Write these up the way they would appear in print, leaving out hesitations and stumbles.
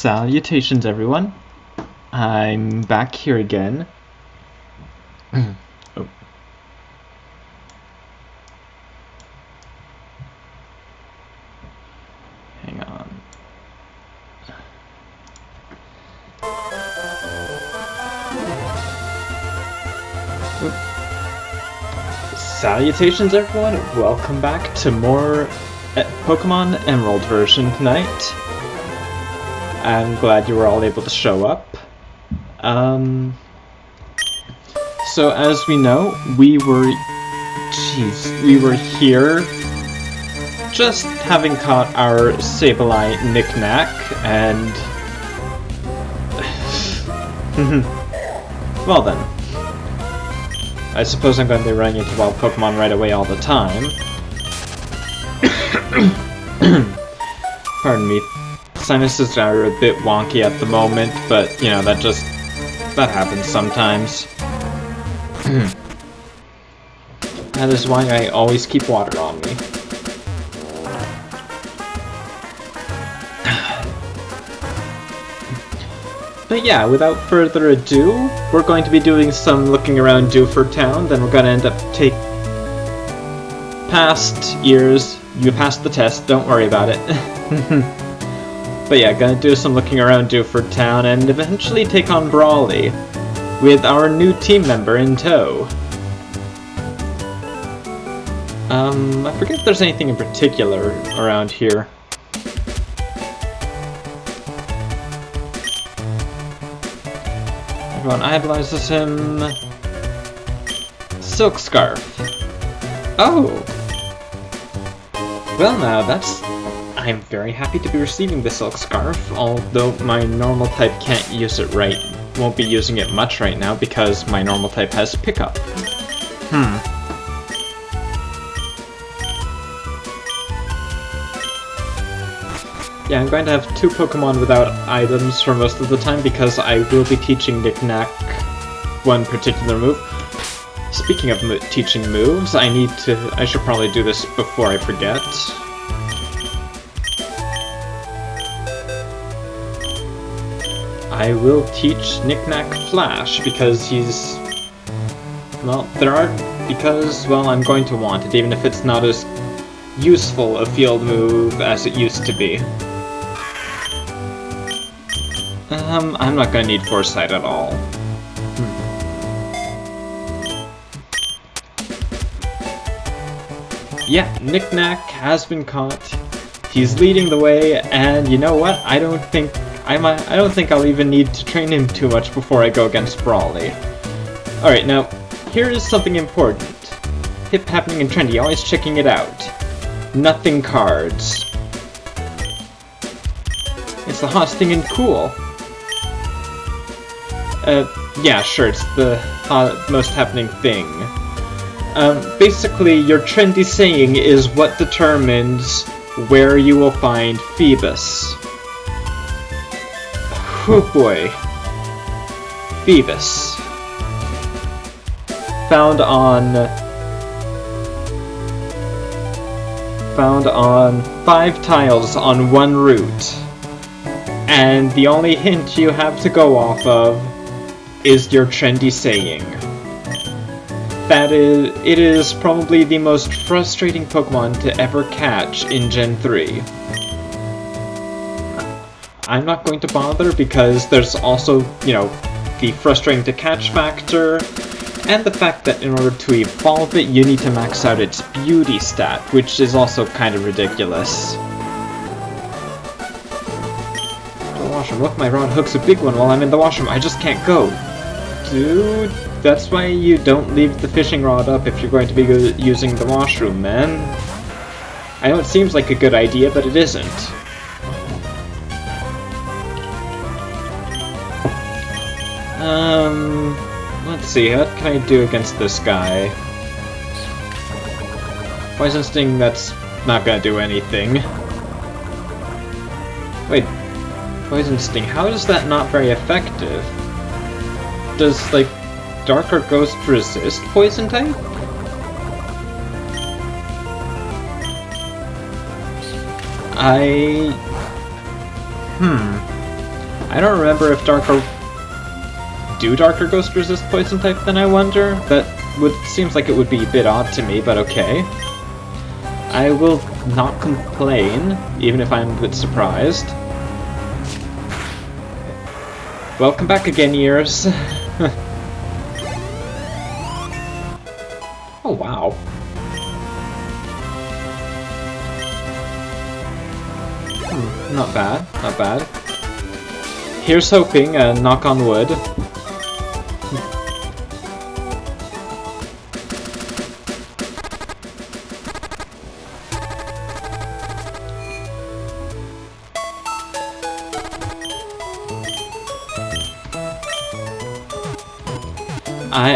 Salutations, everyone. I'm back here again. Oh. Hang on. Oop. Salutations, everyone. Welcome back to more Pokemon Emerald version tonight. I'm glad you were all able to show up. So as we know, we were here just having caught our Sableye Knick-Knack, and well then. I suppose I'm going to be running into wild Pokemon right away all the time. Pardon me. Sinuses are a bit wonky at the moment, but, you know, that happens sometimes. That is why I always keep water on me. But yeah, without further ado, we're going to be doing some looking around for town, then we're going to end up past years. You passed the test, don't worry about it. But yeah, gonna do some looking around for town and eventually take on Brawly with our new team member in tow. I forget if there's anything in particular around here. Everyone idolizes him. Silk Scarf. Oh! Well now, I'm very happy to be receiving the Silk Scarf, although my normal type can't use it won't be using it much right now because my normal type has pickup. Yeah, I'm going to have 2 Pokemon without items for most of the time because I will be teaching Knick-Knack one particular move. Speaking of teaching moves, I should probably do this before I forget. I will teach Knick-Knack Flash because I'm going to want it, even if it's not as useful a field move as it used to be. I'm not going to need Foresight at all. Yeah, Knick-Knack has been caught. He's leading the way, and you know what? I don't think I'll even need to train him too much before I go against Brawly. Alright, now, here is something important. Hip happening and trendy, always checking it out. Nothing cards. It's the hottest thing and cool. Yeah, sure, it's the most happening thing. Basically, your trendy saying is what determines where you will find Phoebus. Oh boy. Phoebus. Found on 5 tiles on 1 route. And the only hint you have to go off of is your trendy saying. It is probably the most frustrating Pokemon to ever catch in Gen 3. I'm not going to bother because there's also, you know, the frustrating to catch factor, and the fact that in order to evolve it, you need to max out its beauty stat, which is also kind of ridiculous. The washroom. Look, my rod hook's a big one while I'm in the washroom. I just can't go. Dude, that's why you don't leave the fishing rod up if you're going to be using the washroom, man. I know it seems like a good idea, but it isn't. Let's see, what can I do against this guy? Poison Sting, that's not gonna do anything. Wait, Poison Sting, how is that not very effective? Does, like, Dark or Ghost resist Poison type? I don't remember if do Darker Ghost resist poison type then, I wonder? Seems like it would be a bit odd to me, but okay. I will not complain, even if I'm a bit surprised. Welcome back again, Ears. Oh, wow. Not bad, not bad. Here's hoping, knock on wood.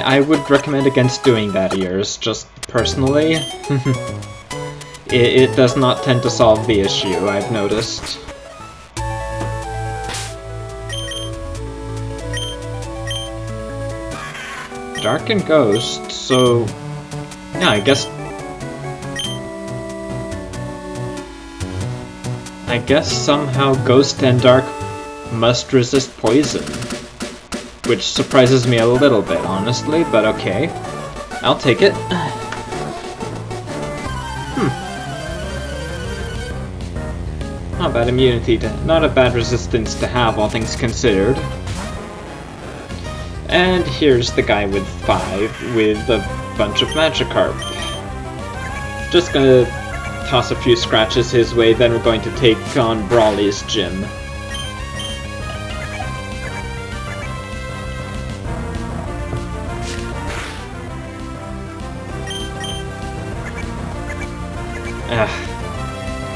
I would recommend against doing that, Ears, just personally. It does not tend to solve the issue, I've noticed. Dark and Ghost, so... yeah, I guess somehow Ghost and Dark must resist poison. Which surprises me a little bit, honestly, but okay. I'll take it. Not bad immunity not a bad resistance to have, all things considered. And here's the guy with 5 with a bunch of Magikarp. Just gonna toss a few scratches his way, then we're going to take on Brawly's gym.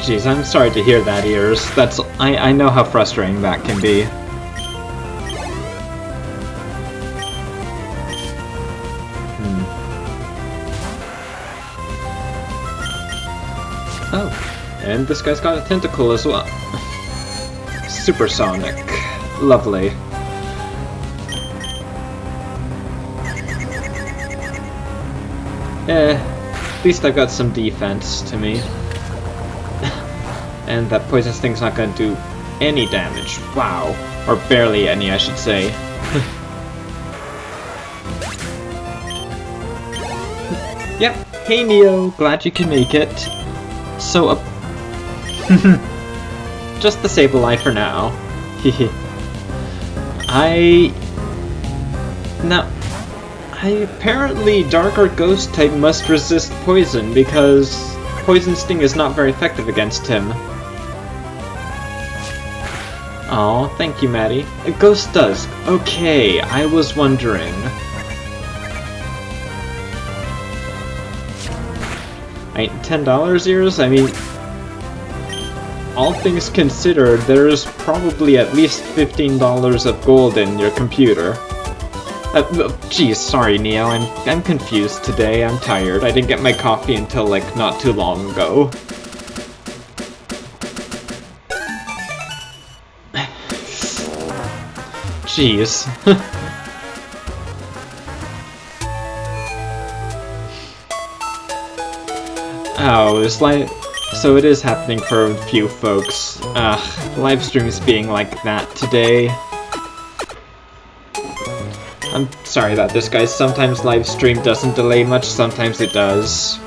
Jeez, I'm sorry to hear that, Ears. I know how frustrating that can be. Oh, and this guy's got a tentacle as well. Supersonic. Lovely. At least I've got some defense to me. And that poison sting's not gonna do any damage. Wow. Or barely any, I should say. Yep. Hey Neo, glad you can make it. So, just the Sableye for now. Apparently Dark or Ghost type must resist poison because Poison Sting is not very effective against him. Aw, thank you, Maddie. Ghost does. Okay, I was wondering. $10 Ears? I mean, all things considered, there's probably at least $15 of gold in your computer. Geez, sorry Neo, I'm confused today, I'm tired. I didn't get my coffee until, like, not too long ago. Jeez. Oh, so it is happening for a few folks. Live streams being like that today. I'm sorry about this, guys. Sometimes live stream doesn't delay much, sometimes it does.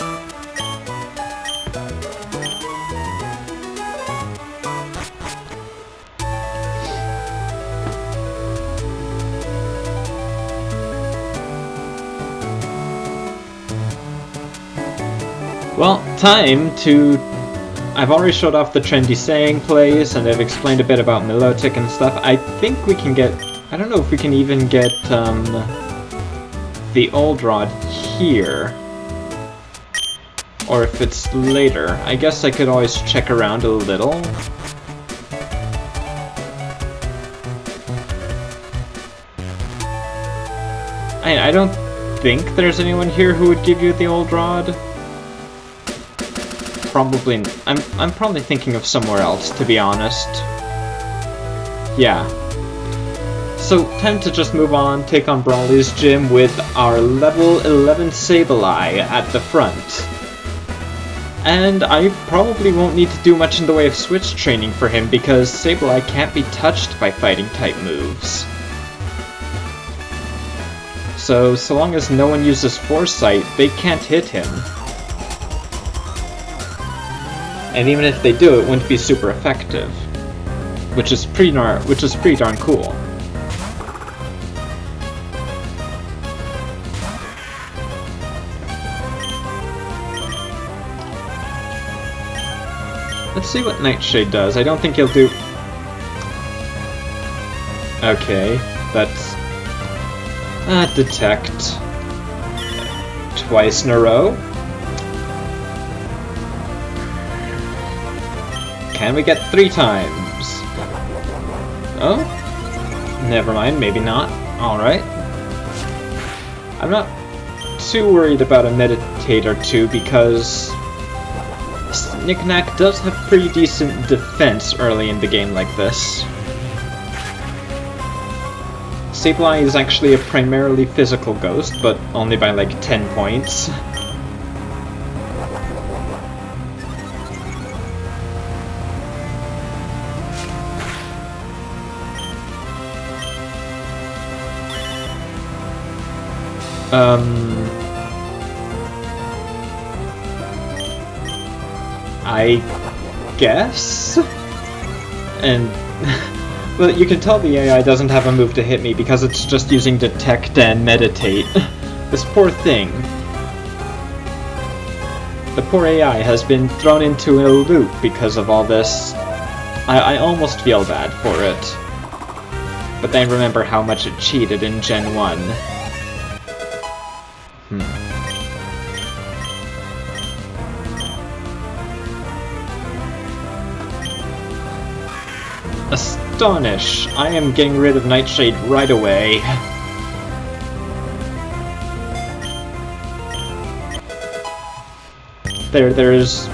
Well, time to... I've already showed off the trendy saying plays, and I've explained a bit about Milotic and stuff. I think we can get... I don't know if we can even get, the old rod here. Or if it's later. I guess I could always check around a little. I don't think there's anyone here who would give you the old rod. Probably... I'm probably thinking of somewhere else, to be honest. Yeah. So, time to just move on, take on Brawly's gym with our level 11 Sableye at the front. And I probably won't need to do much in the way of switch training for him because Sableye can't be touched by fighting type moves. So long as no one uses Foresight, they can't hit him. And even if they do, it wouldn't be super effective. Which is pretty darn cool. Let's see what Nightshade does. I don't think he'll do... Okay, that's... detect. Twice in a row. Can we get 3 times? Oh? Never mind, maybe not. Alright. I'm not too worried about a Meditate or 2 because... Knick-Knack does have pretty decent defense early in the game like this. Sableye is actually a primarily physical ghost, but only by like 10 points. I guess? And... well, you can tell the AI doesn't have a move to hit me because it's just using Detect and Meditate. This poor thing. The poor AI has been thrown into a loop because of all this. I almost feel bad for it. But then remember how much it cheated in Gen 1. Astonish! I am getting rid of Nightshade right away. There's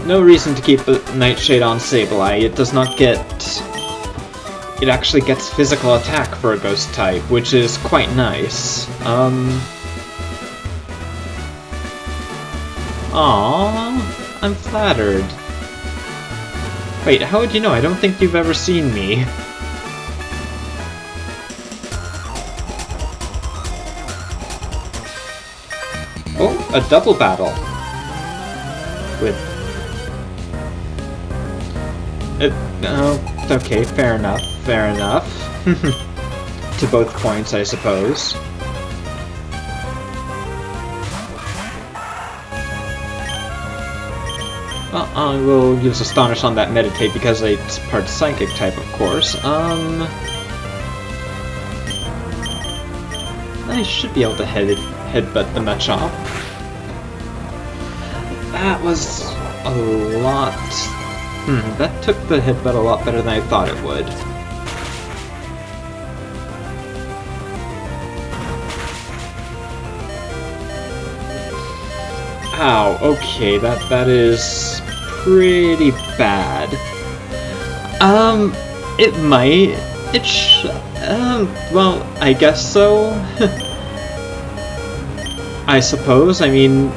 no reason to keep the Nightshade on Sableye. It does not get... It actually gets physical attack for a ghost type, which is quite nice. Aww, I'm flattered. Wait, how would you know? I don't think you've ever seen me. Oh, a double battle. With... oh, okay, fair enough, fair enough. To both points, I suppose. Well, I will use Astonish on that Meditate because it's part Psychic type, of course. I should be able to headbutt the Machop. That was a lot... that took the headbutt a lot better than I thought it would. Ow, okay, that is pretty bad. It might... well, I guess so. I suppose, I mean...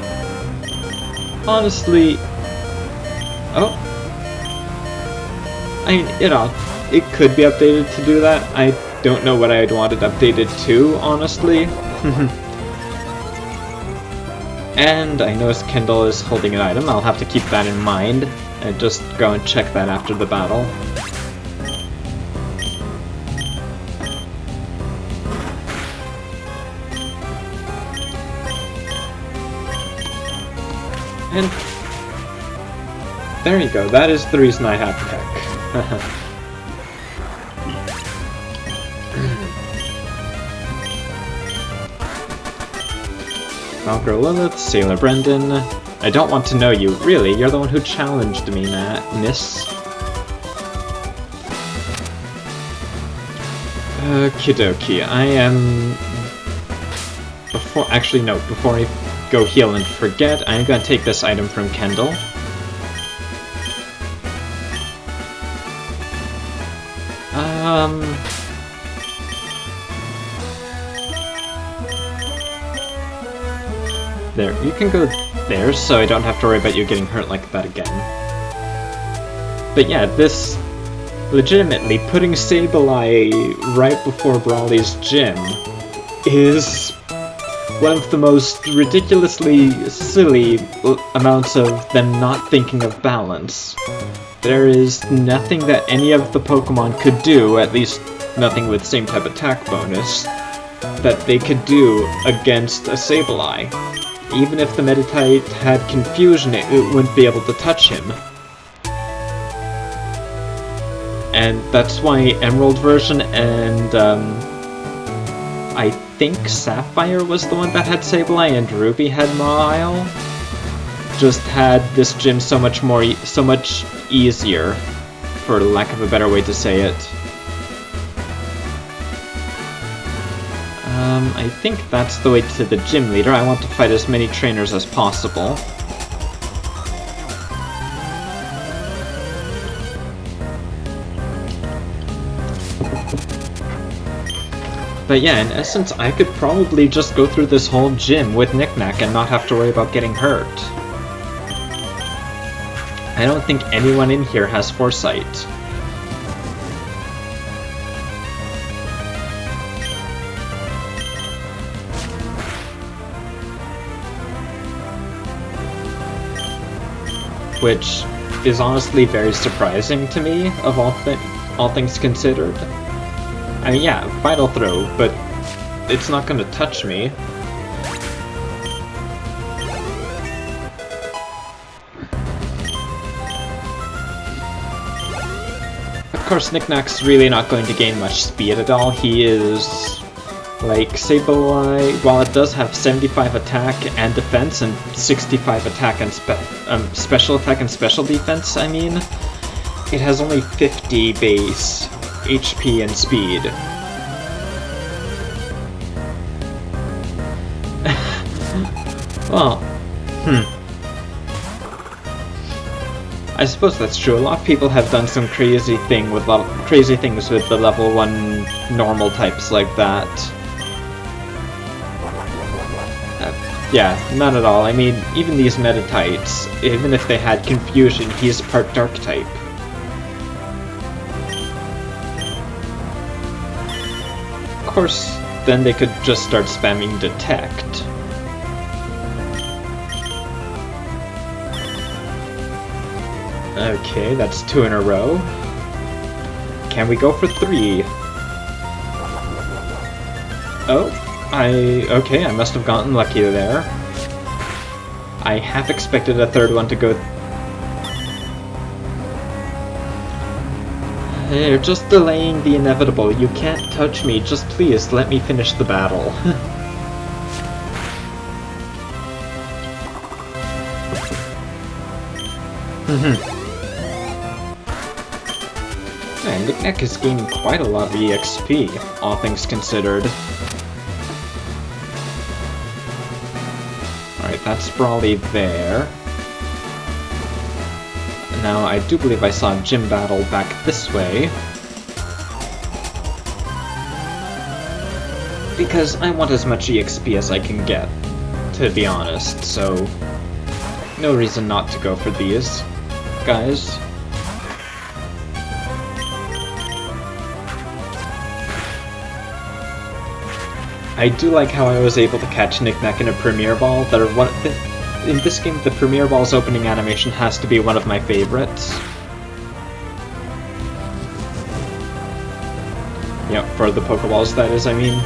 Honestly... Oh. I mean, it could be updated to do that. I don't know what I'd want it updated to, honestly. And I noticed Kendall is holding an item. I'll have to keep that in mind and just go and check that after the battle. And there you go. That is the reason I have Peck. Valkyrie Lilith, Sailor Brendan. I don't want to know you. Really, you're the one who challenged me, miss. Okie dokie. I am... Before I go heal and forget, I'm gonna take this item from Kendall. There, you can go there, so I don't have to worry about you getting hurt like that again. But yeah, this... legitimately, putting Sableye right before Brawly's gym is one of the most ridiculously silly amounts of them not thinking of balance. There is nothing that any of the Pokemon could do, at least nothing with same type attack bonus, that they could do against a Sableye. Even if the Meditite had Confusion, it wouldn't be able to touch him. And that's why Emerald version and, I think Sapphire was the one that had Sableye and Ruby had Mawile. Just had this gym so much easier, for lack of a better way to say it. I think that's the way to the gym leader. I want to fight as many trainers as possible. But yeah, in essence, I could probably just go through this whole gym with Knick-Knack and not have to worry about getting hurt. I don't think anyone in here has foresight. Which is honestly very surprising to me, of all things considered. I mean, yeah, Vital Throw, but it's not gonna touch me. Of course, Knick-Knack's really not going to gain much speed at all. He is... like, Sableye, while it does have 75 attack and defense, and 65 attack and special attack and special defense, I mean, it has only 50 base HP and speed. Well, I suppose that's true. A lot of people have done some crazy things with the level 1 normal types like that. Yeah, none at all. I mean, even these Meditites, even if they had Confusion, he's part Dark type. Of course, then they could just start spamming Detect. Okay, that's 2 in a row. Can we go for 3? Oh, okay, I must have gotten lucky there. I half expected a third one to go... You're just delaying the inevitable. You can't touch me. Just please let me finish the battle. Man, Knick-Knack is gaining quite a lot of EXP, all things considered. Alright, that's Brawly there. Now, I do believe I saw a gym battle back this way. Because I want as much EXP as I can get, to be honest, so... no reason not to go for these guys. I do like how I was able to catch Knick-Knack in a Premier Ball. In this game, the Premier Ball's opening animation has to be one of my favorites. Yep, for the Pokeballs, that is, I mean.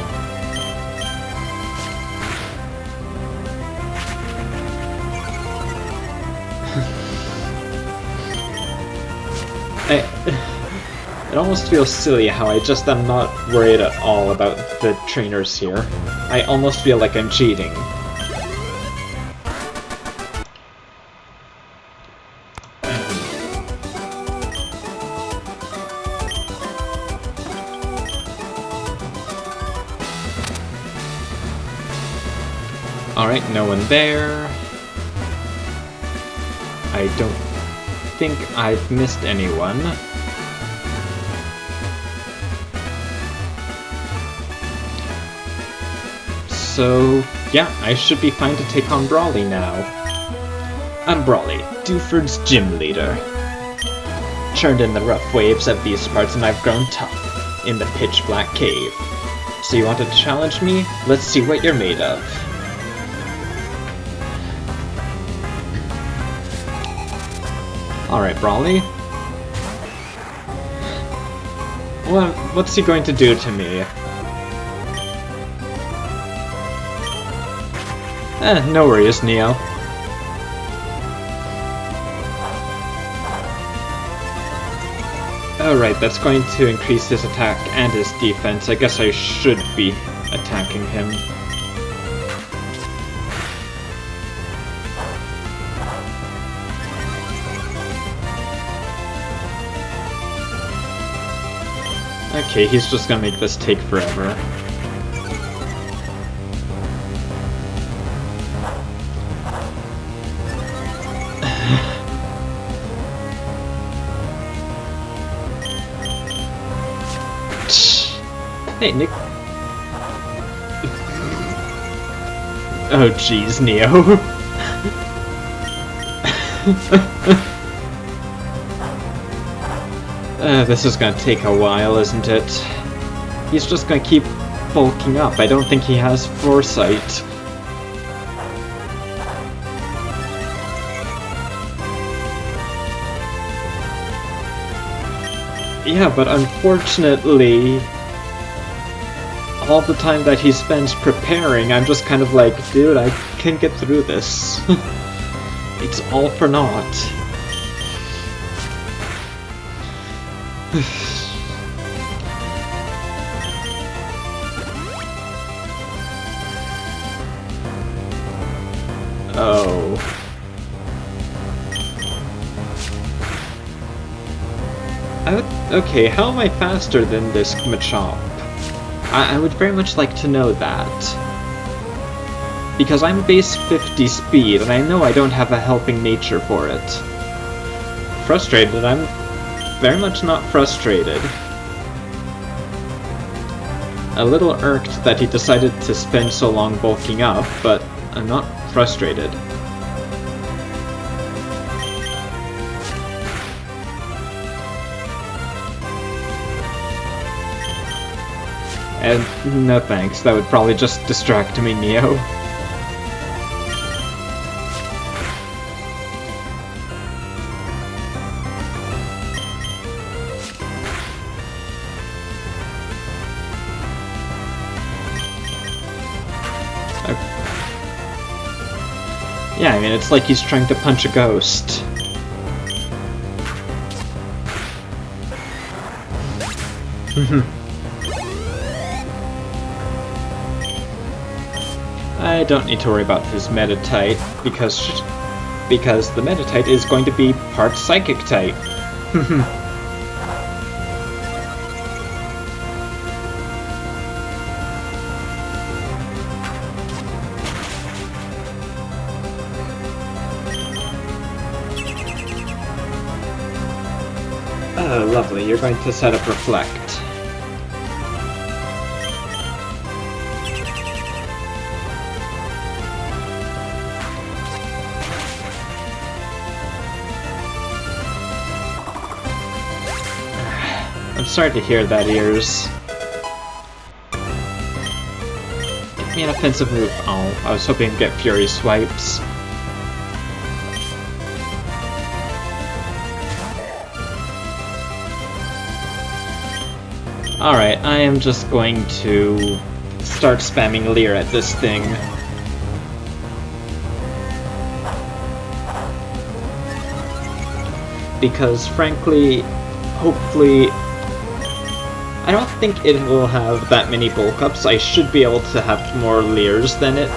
It almost feels silly how I just am not worried at all about the trainers here. I almost feel like I'm cheating. Alright, no one there. I don't think I've missed anyone. So, yeah, I should be fine to take on Brawly now. I'm Brawly, Dewford's gym leader. Churned in the rough waves of these parts and I've grown tough in the pitch-black cave. So you want to challenge me? Let's see what you're made of. Alright, Brawly. What's he going to do to me? No worries, Neo. Oh right, that's going to increase his attack and his defense. I guess I should be attacking him. Okay, he's just gonna make this take forever. Hey, Nick. Oh, jeez, Neo. This is gonna take a while, isn't it? He's just gonna keep bulking up. I don't think he has foresight. Yeah, but unfortunately, all the time that he spends preparing, I'm just kind of like, dude, I can get through this. It's all for naught. Oh. Okay, how am I faster than this Machop? I would very much like to know that. Because I'm base 50 speed, and I know I don't have a helping nature for it. Frustrated? I'm very much not frustrated. A little irked that he decided to spend so long bulking up, but I'm not frustrated. And no thanks, that would probably just distract me, Neo. Yeah, I mean, it's like he's trying to punch a ghost. I don't need to worry about his Meta-type, because the Meta-type is going to be part Psychic type. Oh, lovely, you're going to set up Reflect. I'm sorry to hear that, Ears. Give me an offensive move. Oh, I was hoping to get Fury Swipes. Alright, I am just going to start spamming Leer at this thing. Because, frankly, hopefully, I don't think it will have that many bulk ups. I should be able to have more Leers than it.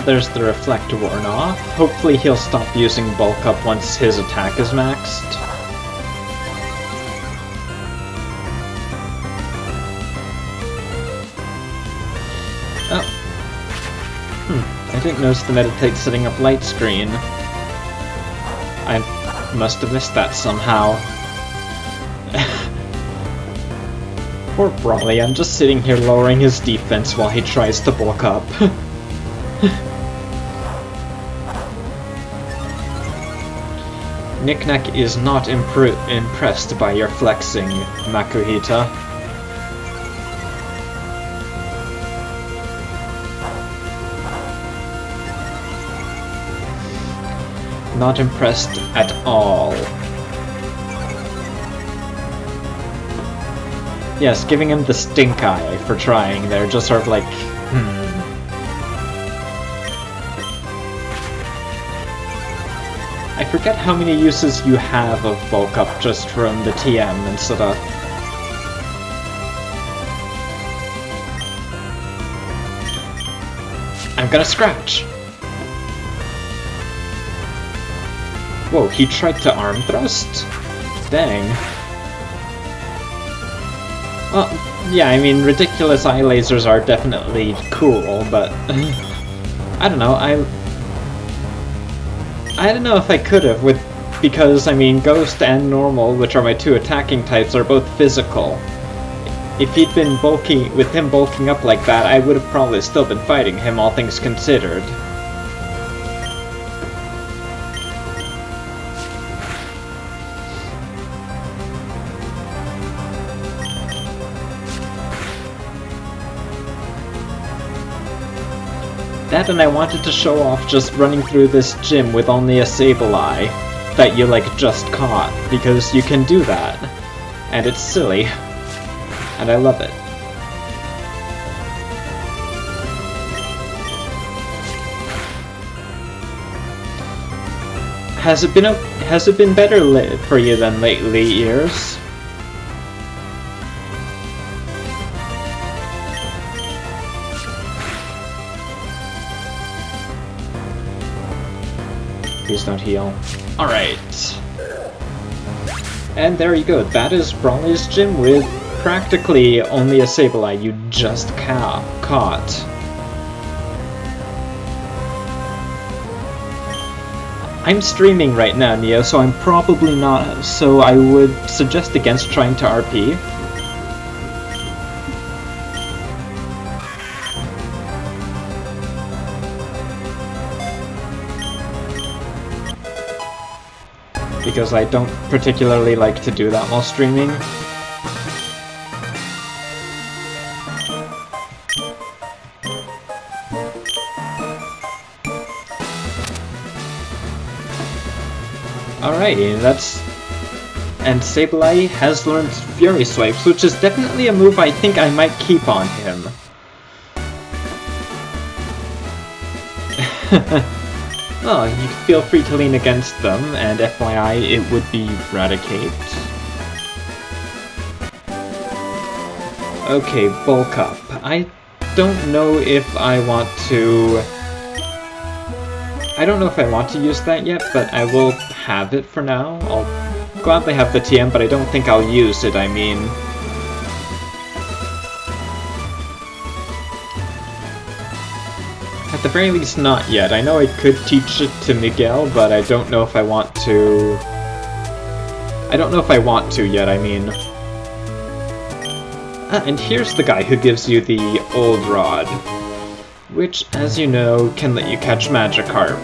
There's the Reflect worn off. Hopefully he'll stop using bulk up once his attack is maxed. didn't notice the meditate setting up light screen. I must have missed that somehow. Poor Brawly, I'm just sitting here lowering his defense while he tries to bulk up. Knick-Knack is not impressed by your flexing, Makuhita. Not impressed at all. Yes, giving him the stink eye for trying there, just sort of like, I forget how many uses you have of bulk up just from the TM and stuff. I'm gonna scratch! Whoa, he tried to arm thrust? Dang. Well, yeah, I mean, ridiculous eye lasers are definitely cool, but I don't know, I don't know if I could have, because, I mean, Ghost and Normal, which are my two attacking types, are both physical. If he'd been bulking, with him bulking up like that, I would have probably still been fighting him, all things considered. That, and I wanted to show off just running through this gym with only a Sableye that you, like, just caught, because you can do that. And it's silly. And I love it. Has it been better lit for you than lately, Ears? Please don't heal. Alright. And there you go. That is Brawly's gym with practically only a Sableye you just caught. I'm streaming right now, Neo, so I'm probably not, so I would suggest against trying to RP. Because I don't particularly like to do that while streaming. Alrighty, that's... And Sableye has learned Fury Swipes, which is definitely a move I think I might keep on him. Oh, you feel free to lean against them, and FYI, it would be Raticate. Okay, bulk up. I don't know if I want to... I don't know if I want to use that yet, but I will have it for now. I'll gladly have the TM, but I don't think I'll use it, I mean... At the very least, not yet. I know I could teach it to Miguel, but I don't know if I want to... I don't know if I want to yet, I mean... Ah, and here's the guy who gives you the old rod, which, as you know, can let you catch Magikarp.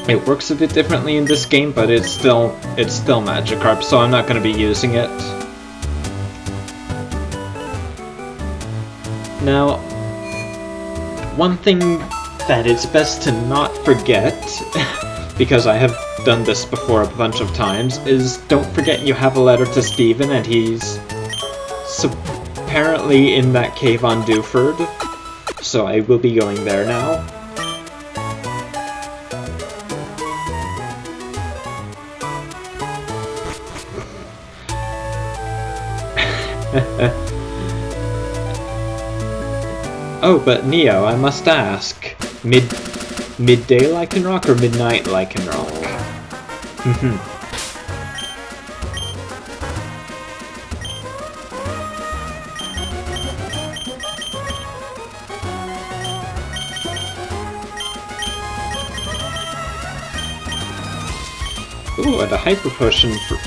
It works a bit differently in this game, but it's still Magikarp, so I'm not going to be using it. Now, one thing that it's best to not forget, because I have done this before a bunch of times, is don't forget you have a letter to Steven, and he's apparently in that cave on Dewford, so I will be going there now. Oh, but Neo, I must ask, midday Lycanroc or midnight Lycanroc? Ooh, and a hyper potion for...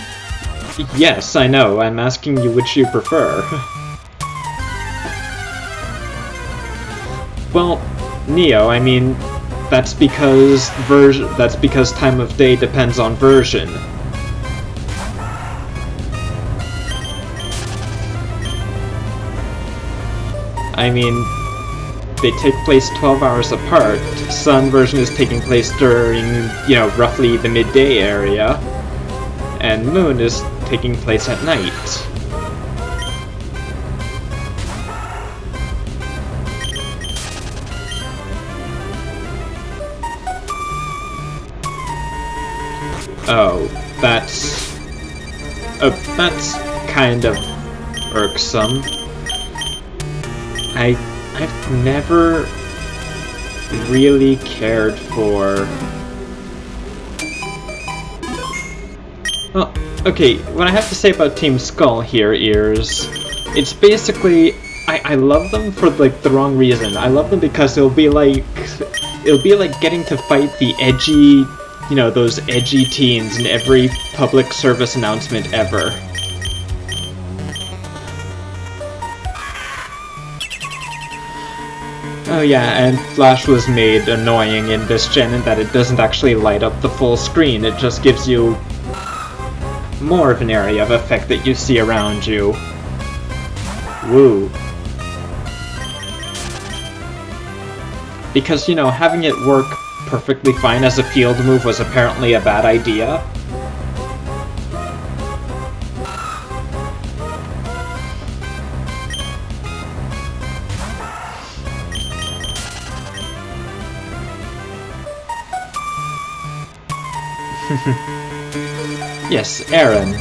Yes, I know, I'm asking you which you prefer. Well, Neo, I mean, that's because time of day depends on version. I mean, they take place 12 hours apart. Sun version is taking place during, you know, roughly the midday area, and Moon is taking place at night. Oh, that's kind of irksome. I've never really cared for... Well, okay, what I have to say about Team Skull here is, it's basically, I love them for like the wrong reason. I love them because it'll be like getting to fight the edgy, you know, those edgy teens in every public service announcement ever. Oh yeah, and Flash was made annoying in this gen in that it doesn't actually light up the full screen, it just gives you more of an area of effect that you see around you. Woo. Because, you know, having it work perfectly fine as a field move was apparently a bad idea. Yes, Aaron.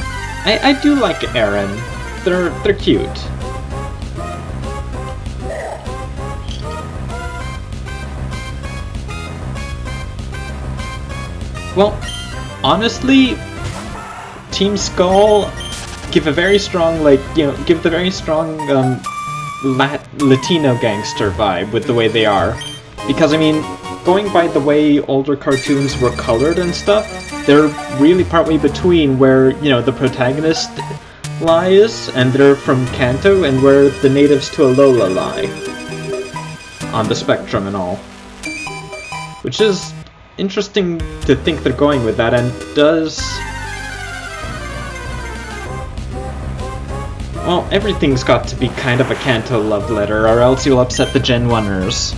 I do like Aaron. They're cute. Well, honestly, Team Skull give a very strong, like, you know, give the very strong Latino gangster vibe with the way they are. Because, I mean, going by the way older cartoons were colored and stuff, they're really partway between where, you know, the protagonist lies, and they're from Kanto, and where the natives to Alola lie. On the spectrum and all. Which is interesting to think they're going with that, and does... Well, everything's got to be kind of a Kanto love letter, or else you'll upset the Gen 1ers.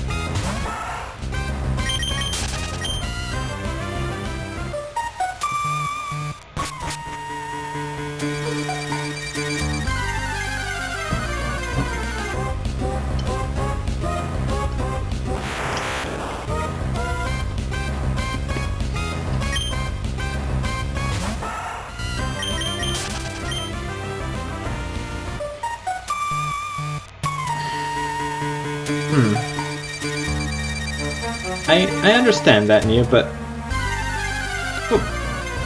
I understand that, Nia, but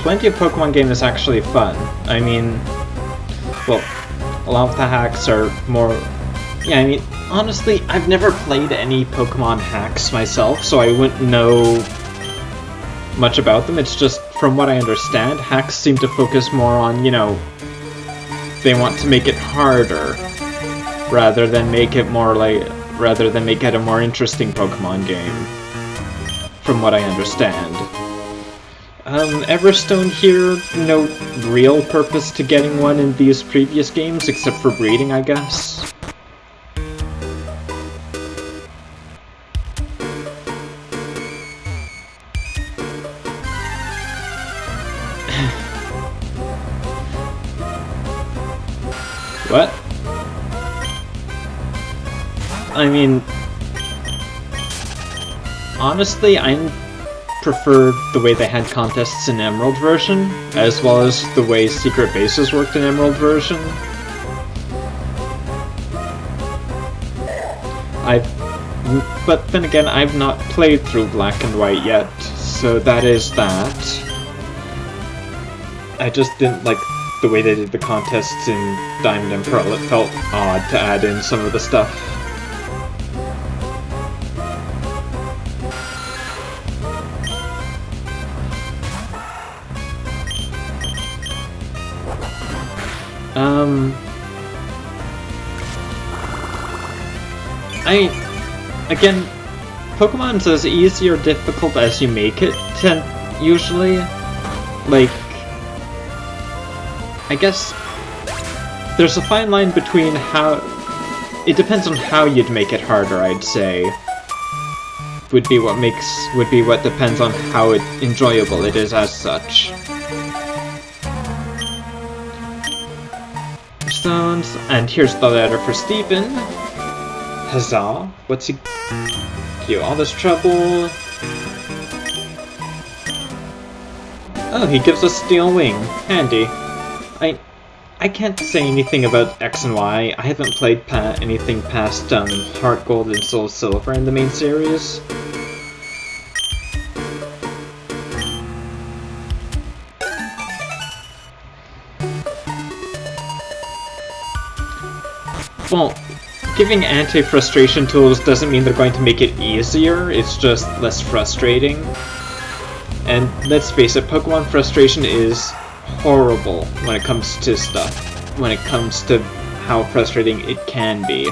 plenty of Pokemon game is actually fun. I mean, well, a lot of the hacks are more... Yeah, I mean, honestly, I've never played any Pokemon hacks myself, so I wouldn't know much about them. It's just, from what I understand, hacks seem to focus more on, you know, they want to make it harder, rather than make it more like... rather than make it a more interesting Pokemon game. From what I understand. Everstone here, no real purpose to getting one in these previous games, except for breeding, I guess. What? I mean... Honestly, I prefer the way they had contests in Emerald version, as well as the way secret bases worked in Emerald version. But then again, I've not played through Black and White yet, so that is that. I just didn't like the way they did the contests in Diamond and Pearl. It felt odd to add in some of the stuff. Again, Pokemon's as easy or difficult as you make it, usually. Like, I guess there's a fine line between how... It depends on how you'd make it harder, I'd say. Would be what depends on how enjoyable it is as such. Stones, and here's the letter for Stephen. Huzzah! What's he... You all this trouble... Oh, he gives us Steel Wing. Handy. I can't say anything about X and Y. I haven't played anything past Heart Gold and Soul Silver in the main series. Well, giving anti-frustration tools doesn't mean they're going to make it easier, it's just less frustrating. And let's face it, Pokemon frustration is horrible when it comes to stuff. When it comes to how frustrating it can be.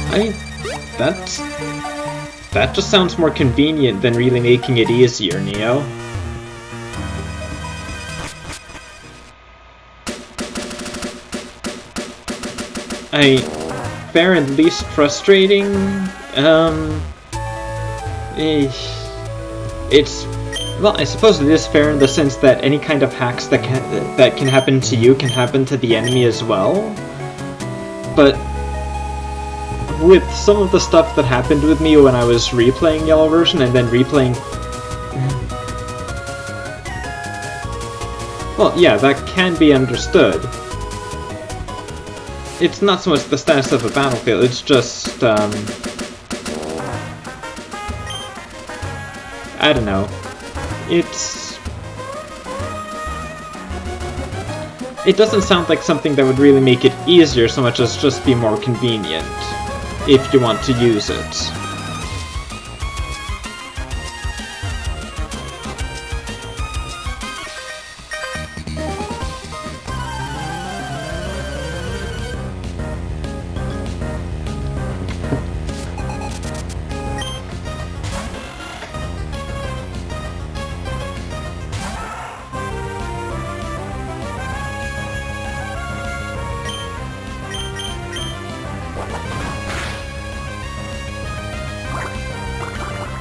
I mean, that just sounds more convenient than really making it easier, Neo. Fair and least frustrating, it's... Well, I suppose it is fair in the sense that any kind of hacks that can happen to you can happen to the enemy as well. But with some of the stuff that happened with me when I was replaying Yellow version and then replaying... Well, yeah, that can be understood. It's not so much the status of the battlefield, it's just, I don't know. It doesn't sound like something that would really make it easier so much as just be more convenient, if you want to use it.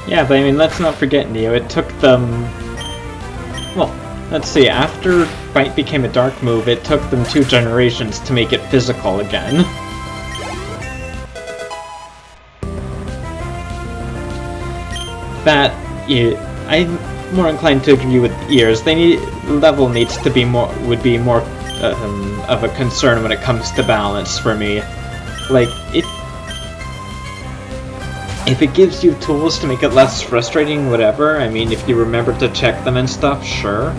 Yeah, but I mean, let's not forget, Neo, it took them... Well, let's see, after Bite became a dark move, it took them 2 generations to make it physical again. I'm more inclined to agree with Ears. Level needs to be would be more of a concern when it comes to balance for me. Like, if it gives you tools to make it less frustrating, whatever, I mean, if you remember to check them and stuff, sure.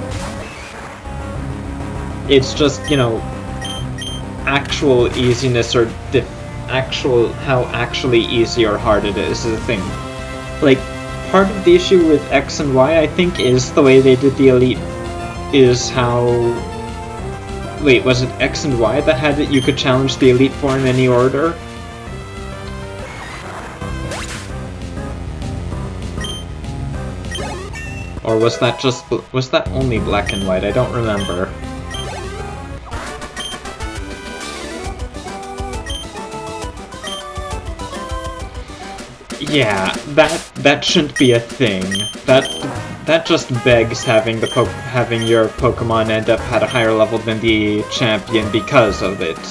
It's just, you know, actual easiness or how actually easy or hard it is the thing. Like, part of the issue with X and Y, I think, is the way they did the Elite is how... Wait, was it X and Y that had it you could challenge the Elite Four in any order? Or was that only Black and White? I don't remember. Yeah, that shouldn't be a thing. That just begs having your Pokemon end up at a higher level than the champion because of it.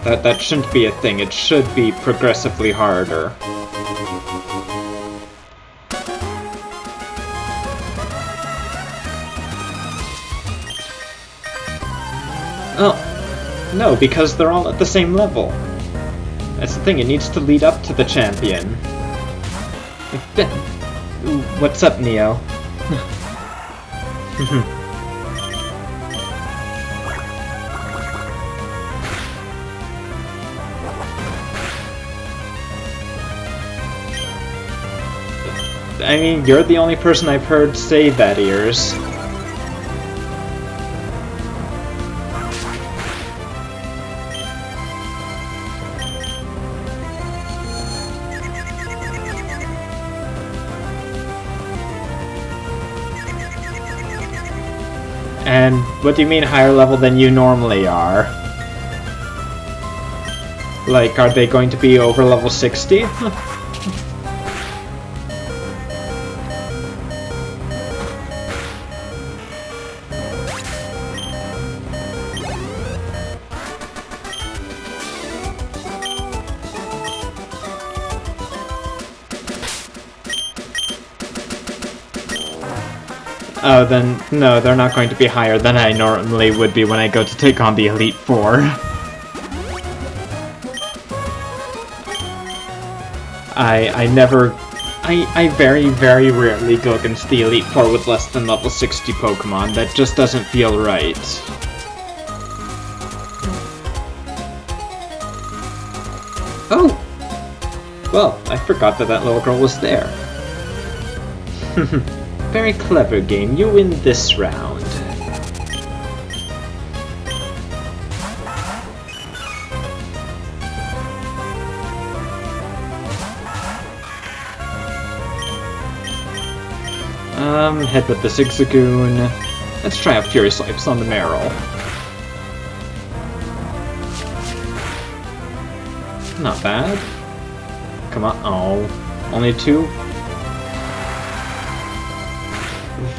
That shouldn't be a thing. It should be progressively harder. Oh, no, because they're all at the same level. That's the thing, it needs to lead up to the champion. What's up, Neo? I mean, you're the only person I've heard say that, Ears. And what do you mean higher level than you normally are? Like, are they going to be over level 60? Oh, then, no, they're not going to be higher than I normally would be when I go to take on the Elite Four. I very, very rarely go against the Elite Four with less than level 60 Pokemon. That just doesn't feel right. Oh! Well, I forgot that that little girl was there. Very clever game. You win this round. Head with the Zigzagoon. Let's try out Fury Swipes on the Meryl. Not bad. Come on. Oh. Only 2?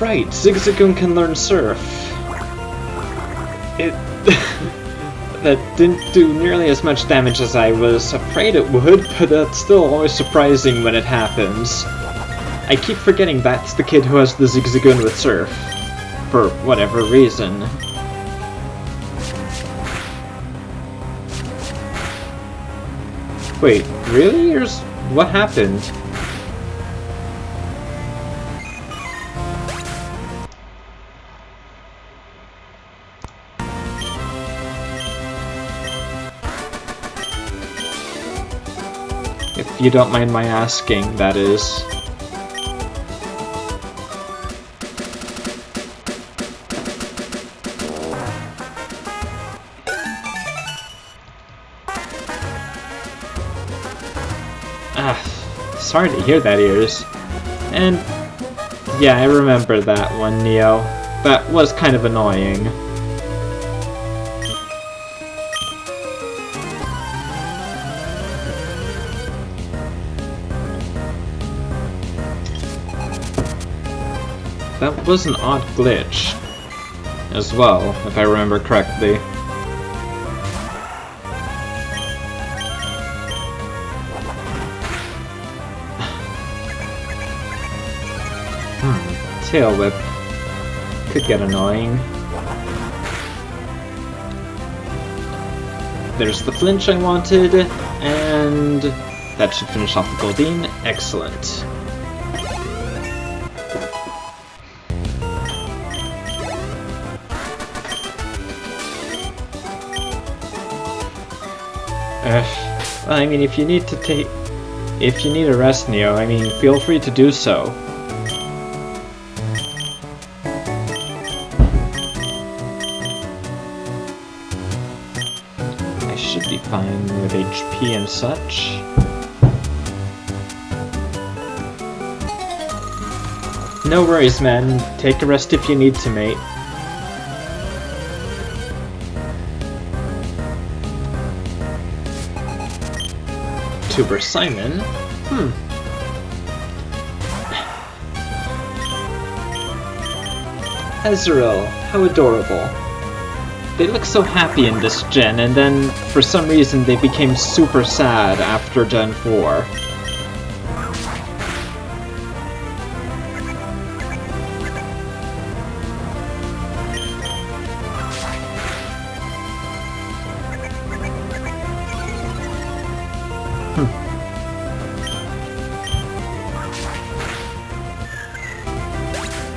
Right, Zigzagoon can learn Surf. It... that didn't do nearly as much damage as I was afraid it would, but that's still always surprising when it happens. I keep forgetting that's the kid who has the Zigzagoon with Surf. For whatever reason. Wait, really? What happened? If you don't mind my asking, that is. Sorry to hear that, Ears. And yeah, I remember that one, Neo. That was kind of annoying. That was an odd glitch as well, if I remember correctly. Tail Whip could get annoying. There's the flinch I wanted, and that should finish off the Goldeen. Excellent. Well, I mean, if you need a rest, Neo, I mean, feel free to do so. Fine with HP and such. No worries, man. Take a rest if you need to, mate. Tuber Simon? Ezreal, how adorable. They look so happy in this gen, and then, for some reason, they became super sad after Gen 4.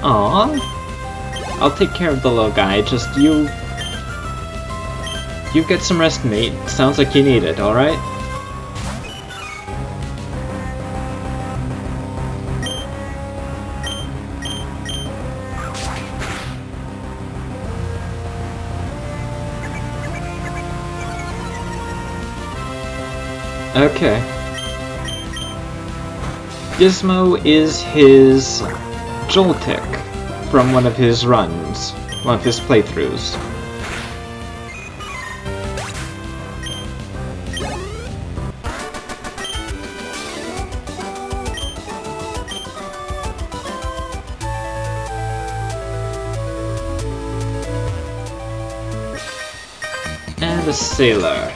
Aww. I'll take care of the little guy, just you get some rest, mate. Sounds like you need it, alright? Okay. Gizmo is his Joltik from one of his runs. one of his playthroughs. And a sailor.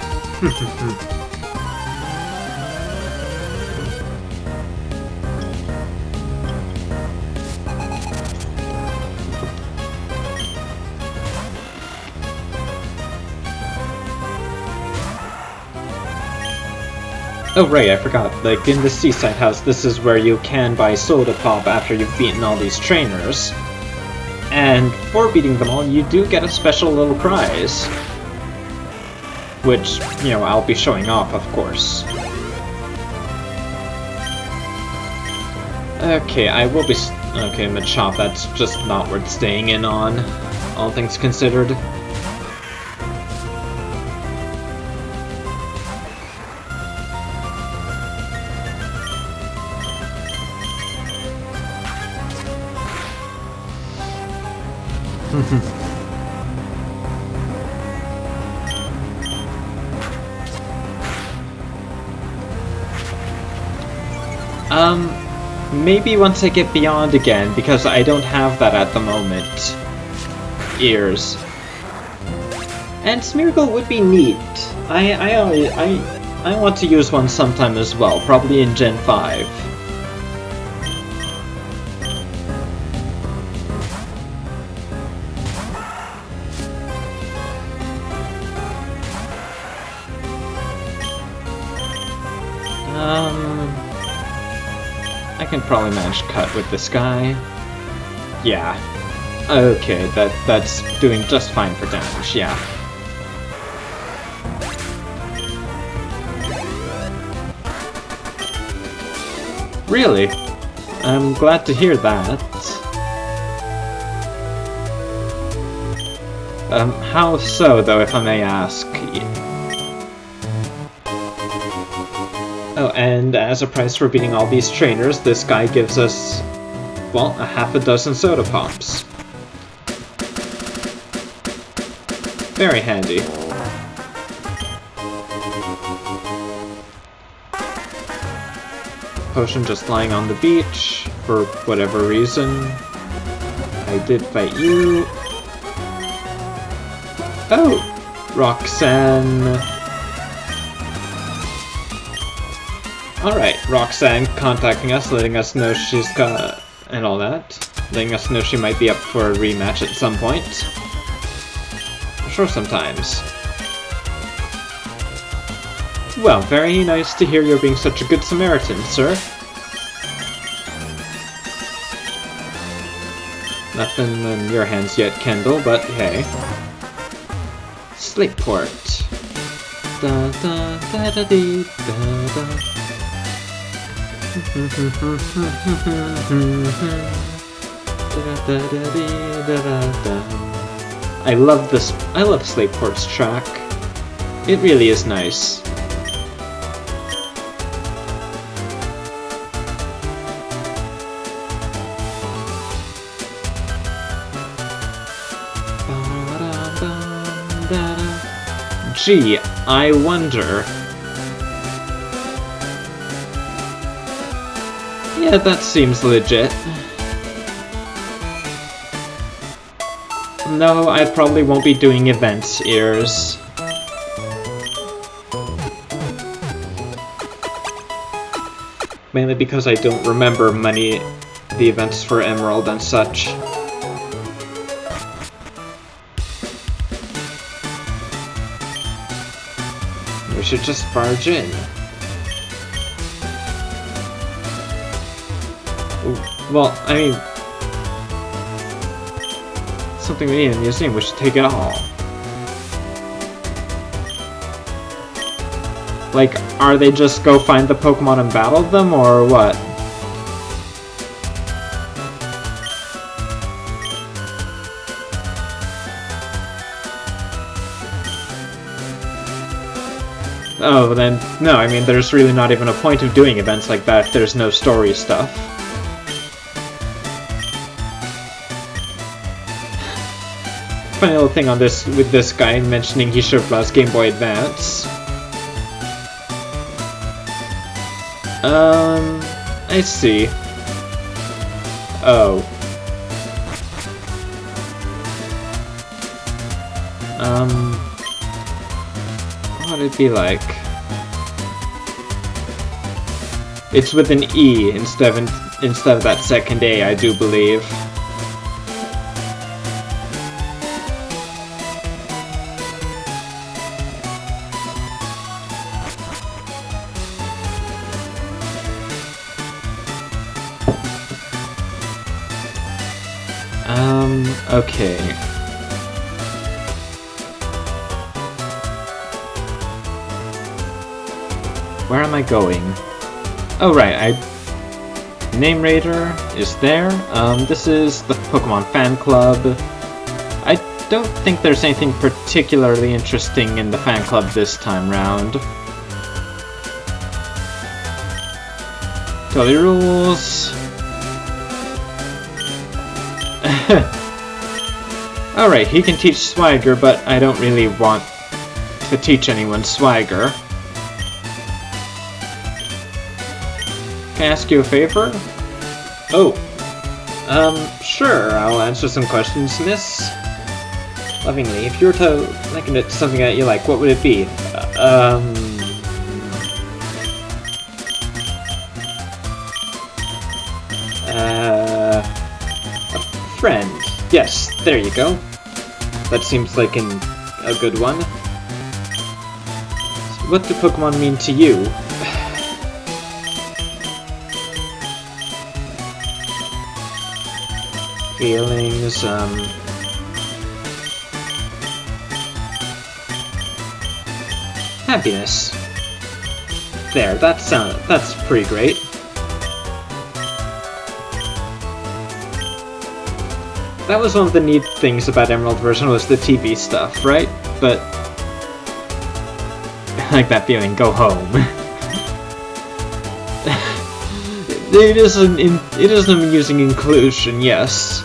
Oh right, I forgot. Like, in the seaside house, this is where you can buy soda pop after you've beaten all these trainers. And for beating them all, you do get a special little prize. Which, you know, I'll be showing off, of course. Okay, I will be... Okay, Machop, that's just not worth staying in on, all things considered. Maybe once I get beyond again, because I don't have that at the moment. Ears. And Smeargle would be neat. I want to use one sometime as well, probably in Gen 5. I can probably manage cut with this guy. Yeah. Okay, that's doing just fine for damage, yeah. Really? I'm glad to hear that. How so, though, if I may ask? Oh, and as a prize for beating all these trainers, this guy gives us, well, a half a dozen soda pops. Very handy. Potion just lying on the beach, for whatever reason. I did fight you. Oh! Roxanne... Alright, Roxanne contacting us, letting us know she's got... and all that. Letting us know she might be up for a rematch at some point. Sure, sometimes. Well, very nice to hear you're being such a good Samaritan, sir. Nothing in your hands yet, Kendall, but hey. Sleepport. Da da da da dee da da. I love this. I love Sleeport's track. It really is nice. Gee, I wonder. Yeah, that seems legit. No, I probably won't be doing events, Ears. Mainly because I don't remember the events for Emerald and such. We should just barge in. Well, I mean... something we need in the museum, we should take it all. Like, are they just go find the Pokemon and battle them, or what? Oh, then, no, I mean, there's really not even a point of doing events like that if there's no story stuff. funny little thing on this with this guy mentioning he should have brought his Game Boy Advance. I see. Oh. What would it be like? It's with an E instead of that second A, I do believe. Okay. Where am I going? Oh right, Name Raider is there. This is the Pokemon Fan Club. I don't think there's anything particularly interesting in the fan club this time round. Tell your rules. Alright, he can teach Swagger, but I don't really want to teach anyone Swagger. Can I ask you a favor? Oh. Sure, I'll answer some questions, miss. Lovingly, if you were to liken it to something that you like, what would it be? A friend. Yes, there you go. That seems like a good one. So what do Pokemon mean to you? Feelings, happiness. There, that's pretty great. That was one of the neat things about Emerald version was the TV stuff, right? But I like that feeling, go home. It is an amusing inclusion, yes.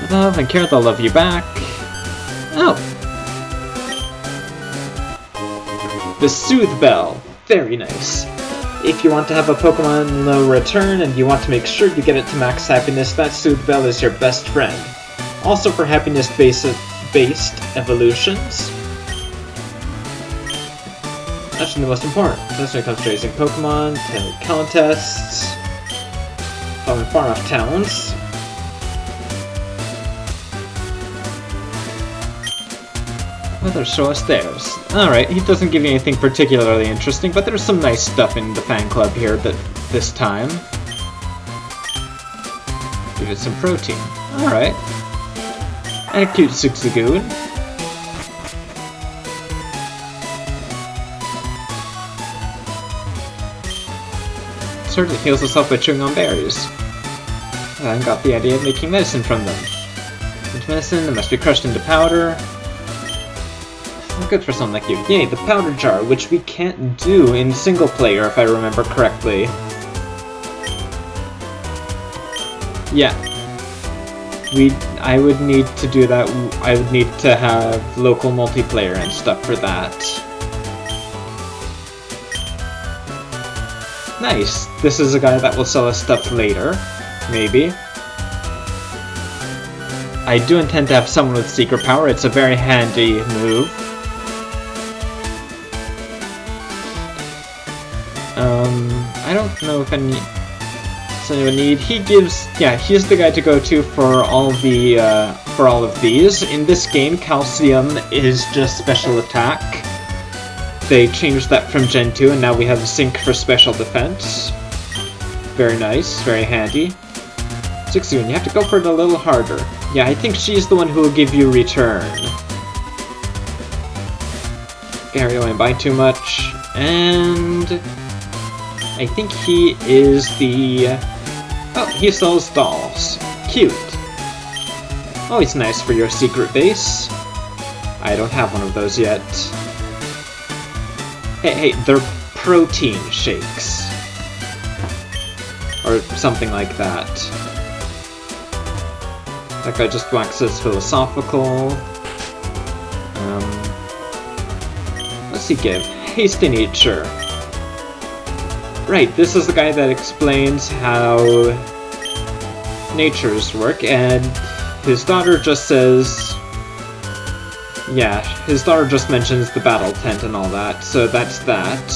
Love and care, they'll love you back. Oh. The Soothe Bell. Very nice. If you want to have a Pokemon no return and you want to make sure you get it to max happiness, that Soothe Bell is your best friend. Also for happiness-based evolutions. Actually the most important. That's when it comes to raising Pokemon, tailored contests, following far-off towns. Well, show us theirs. Alright, he doesn't give you anything particularly interesting, but there's some nice stuff in the fan club here this time. Give it some protein. Alright. And a cute Zigzagoon. Certainly heals itself by chewing on berries. I got the idea of making medicine from them. Into medicine, it must be crushed into powder. Good for someone like you. Yay, the powder jar, which we can't do in single player if I remember correctly. Yeah. I would need to do that. I would need to have local multiplayer and stuff for that. Nice. This is a guy that will sell us stuff later. Maybe. I do intend to have someone with secret power. It's a very handy move. I don't know if anyone need. He gives, yeah, he's the guy to go to for all of these. In this game, Calcium is just special attack. They changed that from Gen 2, and now we have Zinc for special defense. Very nice, very handy. Zigzagoon, you have to go for it a little harder. Yeah, I think she's the one who will give you return. Gary, don't buy too much, and I think he is the... Oh, he sells dolls. Cute. Always nice for your secret base. I don't have one of those yet. Hey, they're protein shakes. Or something like that. That guy just waxes philosophical. What's he give? Hasty nature. Right, this is the guy that explains how natures work, and his daughter just says... Yeah, his daughter just mentions the battle tent and all that, so that's that.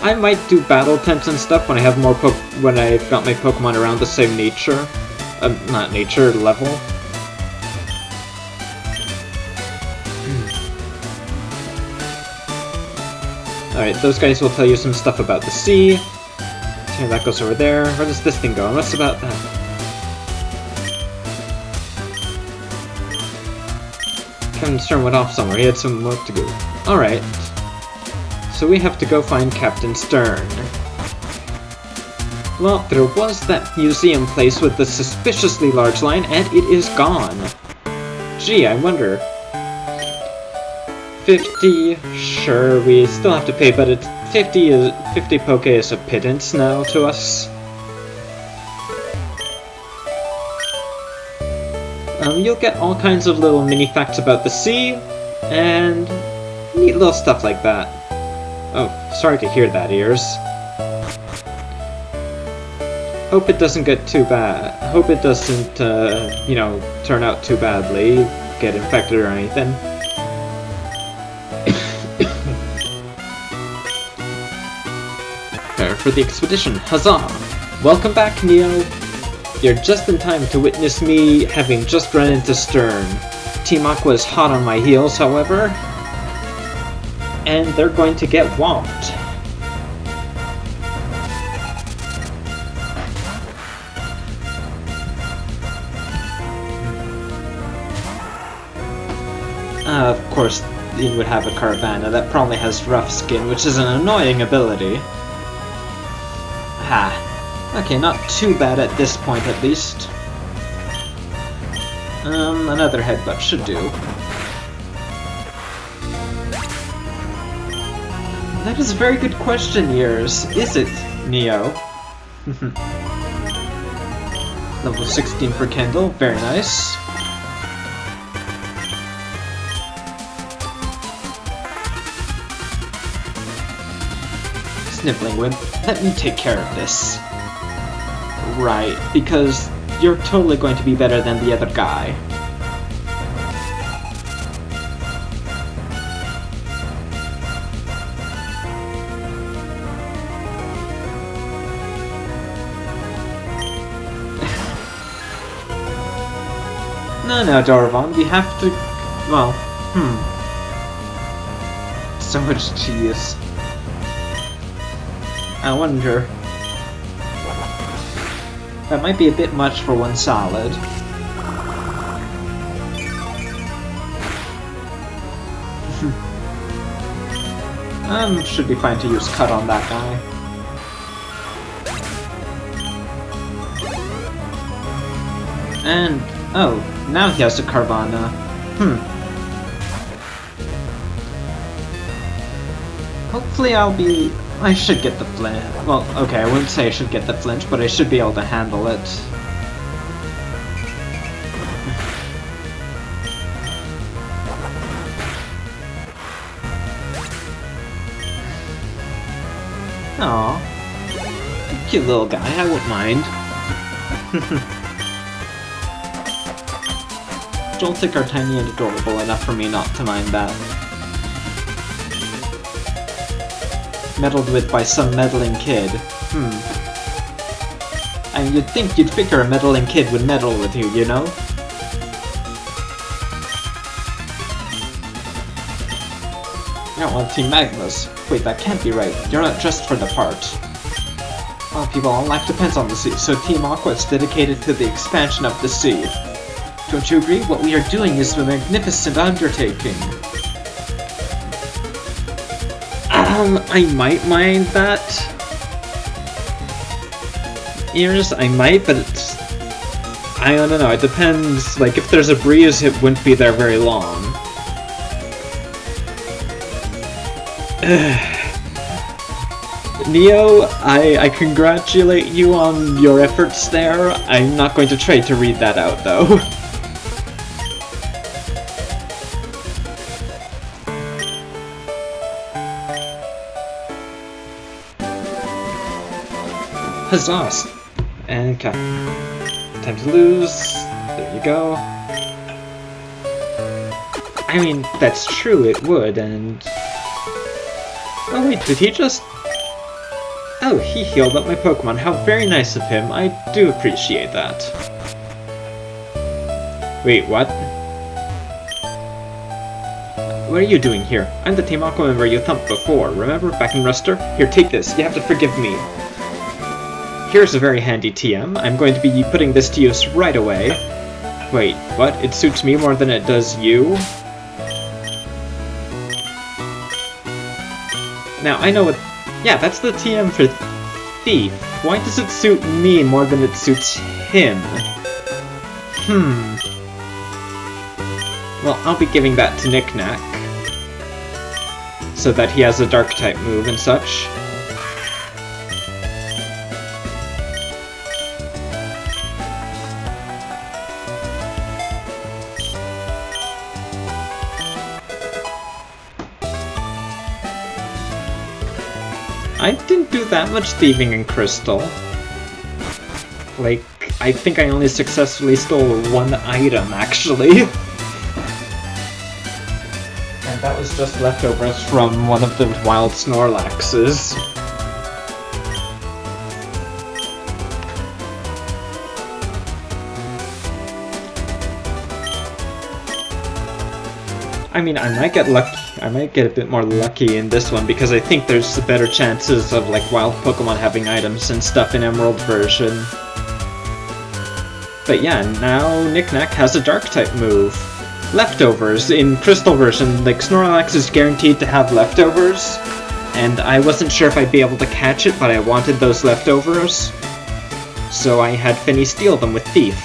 I might do battle tents and stuff when I have more when I've got my Pokemon around the same nature. Not nature, level. Alright, those guys will tell you some stuff about the sea. Okay, that goes over there. Where does this thing go? What's about that? Captain Stern went off somewhere. He had some work to do. Alright. So we have to go find Captain Stern. Well, there was that museum place with the suspiciously large line, and it is gone. Gee, I wonder. 50, sure, we still have to pay, but it's 50 Poke is a pittance now to us. You'll get all kinds of little mini facts about the sea, and neat little stuff like that. Oh, sorry to hear that, Ears. Hope it doesn't get too bad. Hope it doesn't, you know, turn out too badly, get infected or anything. Prepare for the expedition, huzzah! Welcome back, Neo! You're just in time to witness me having just run into Stern. Team Aqua is hot on my heels, however, and they're going to get whomped. Of course, you would have a Carvanha that probably has rough skin, which is an annoying ability. Ha. Okay, not too bad at this point, at least. Another headbutt should do. That is a very good question, Years. Is it, Neo? Level 16 for Kendall, very nice. Sniffling Whip, let me take care of this. Right, because you're totally going to be better than the other guy. No, Dorvon, we have to... well, so much cheese. I wonder... that might be a bit much for one solid. Should be fine to use Cut on that guy. And, oh, now he has a Carvanha. Hopefully I should get the flinch. Well, okay, I wouldn't say I should get the flinch, but I should be able to handle it. Aw. Cute little guy, I wouldn't mind. Don't think are tiny and adorable enough for me not to mind that. Meddled with by some meddling kid. And you'd think you'd figure a meddling kid would meddle with you, you know? You're on Team Magnus. Wait, that can't be right. You're not dressed for the part. Well, people, all life depends on the sea, so Team Aqua is dedicated to the expansion of the sea. Don't you agree? What we are doing is a magnificent undertaking. I might mind that. Ears, I might, but it's... I don't know, it depends. Like, if there's a breeze, it wouldn't be there very long. Neo, I congratulate you on your efforts there. I'm not going to try to read that out, though. Huzzah! And okay. Time to lose. There you go. I mean, that's true, it would, and... Oh wait, did he just... Oh, he healed up my Pokemon. How very nice of him. I do appreciate that. Wait, what? What are you doing here? I'm the Team Aqua member you thumped before. Remember, back in Ruster? Here, take this. You have to forgive me. Here's a very handy TM. I'm going to be putting this to use right away. Wait, what? It suits me more than it does you? Now, I know what... Yeah, that's the TM for Thief. Why does it suit me more than it suits him? Well, I'll be giving that to Knick-Knack, so that he has a Dark-type move and such. I didn't do that much thieving in Crystal. Like, I think I only successfully stole one item, actually. And that was just leftovers from one of the wild Snorlaxes. I mean, I might get lucky. I might get a bit more lucky in this one because I think there's better chances of like wild Pokemon having items and stuff in Emerald version. But yeah, now Knick-Knack has a Dark-type move. Leftovers. In Crystal version, like Snorlax is guaranteed to have leftovers, and I wasn't sure if I'd be able to catch it, but I wanted those leftovers, so I had Finny steal them with Thief.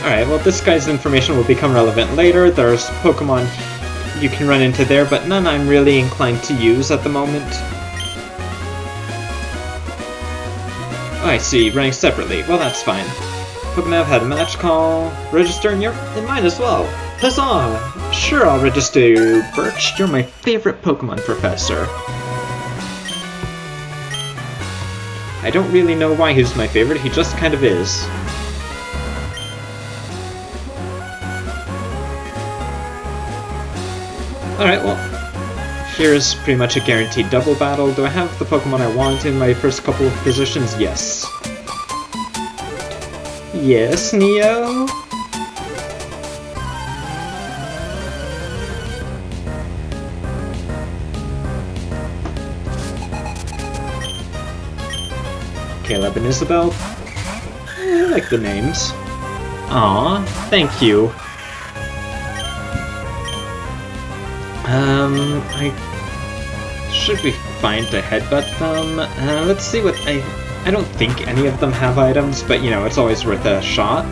Alright, well this guy's information will become relevant later. There's Pokemon you can run into there, but none I'm really inclined to use at the moment. Oh, I see, running separately. Well, that's fine. Pokemon had a match call. Register in mine as well. Huzzah! Sure, I'll register you, Birch. You're my favorite Pokemon professor. I don't really know why he's my favorite, he just kind of is. Alright, well, here's pretty much a guaranteed double battle. Do I have the Pokemon I want in my first couple of positions? Yes. Yes, Neo? Caleb and Isabel. I like the names. Aw, thank you. I should be fine to headbutt them. Let's see what I don't think any of them have items, but you know, it's always worth a shot.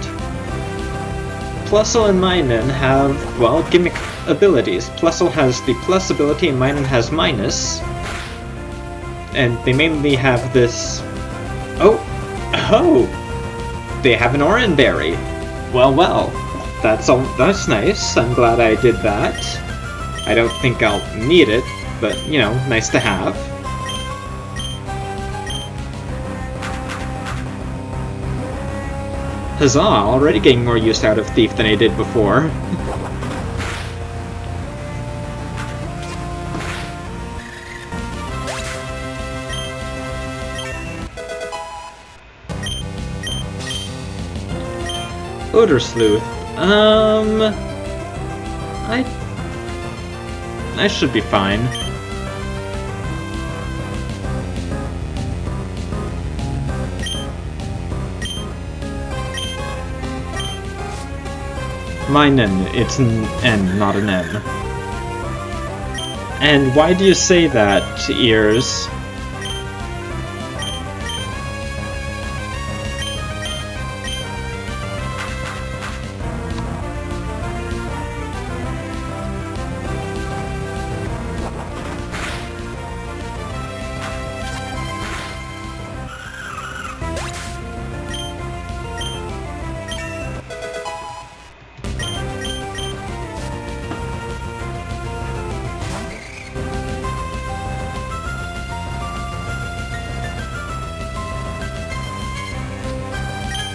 Plusle and Minun have, well, gimmick abilities. Plusle has the plus ability and Minun has minus. And they mainly have this... Oh! They have an Oranberry! Well, that's nice. I'm glad I did that. I don't think I'll need it, but, you know, nice to have. Huzzah! Already getting more use out of Thief than I did before. Odor Sleuth. I should be fine. Minun, it's an N, not an M. And why do you say that, Ears?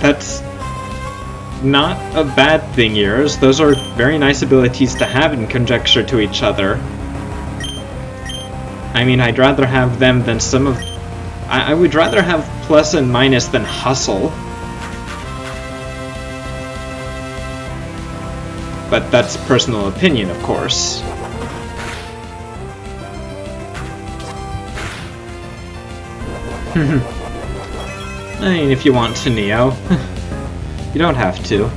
that's not a bad thing, yours. Those are very nice abilities to have in conjecture to each other. I mean, I'd rather have them than some of... I would rather have plus and minus than hustle. But that's personal opinion, of course. I mean, if you want to, Neo. You don't have to.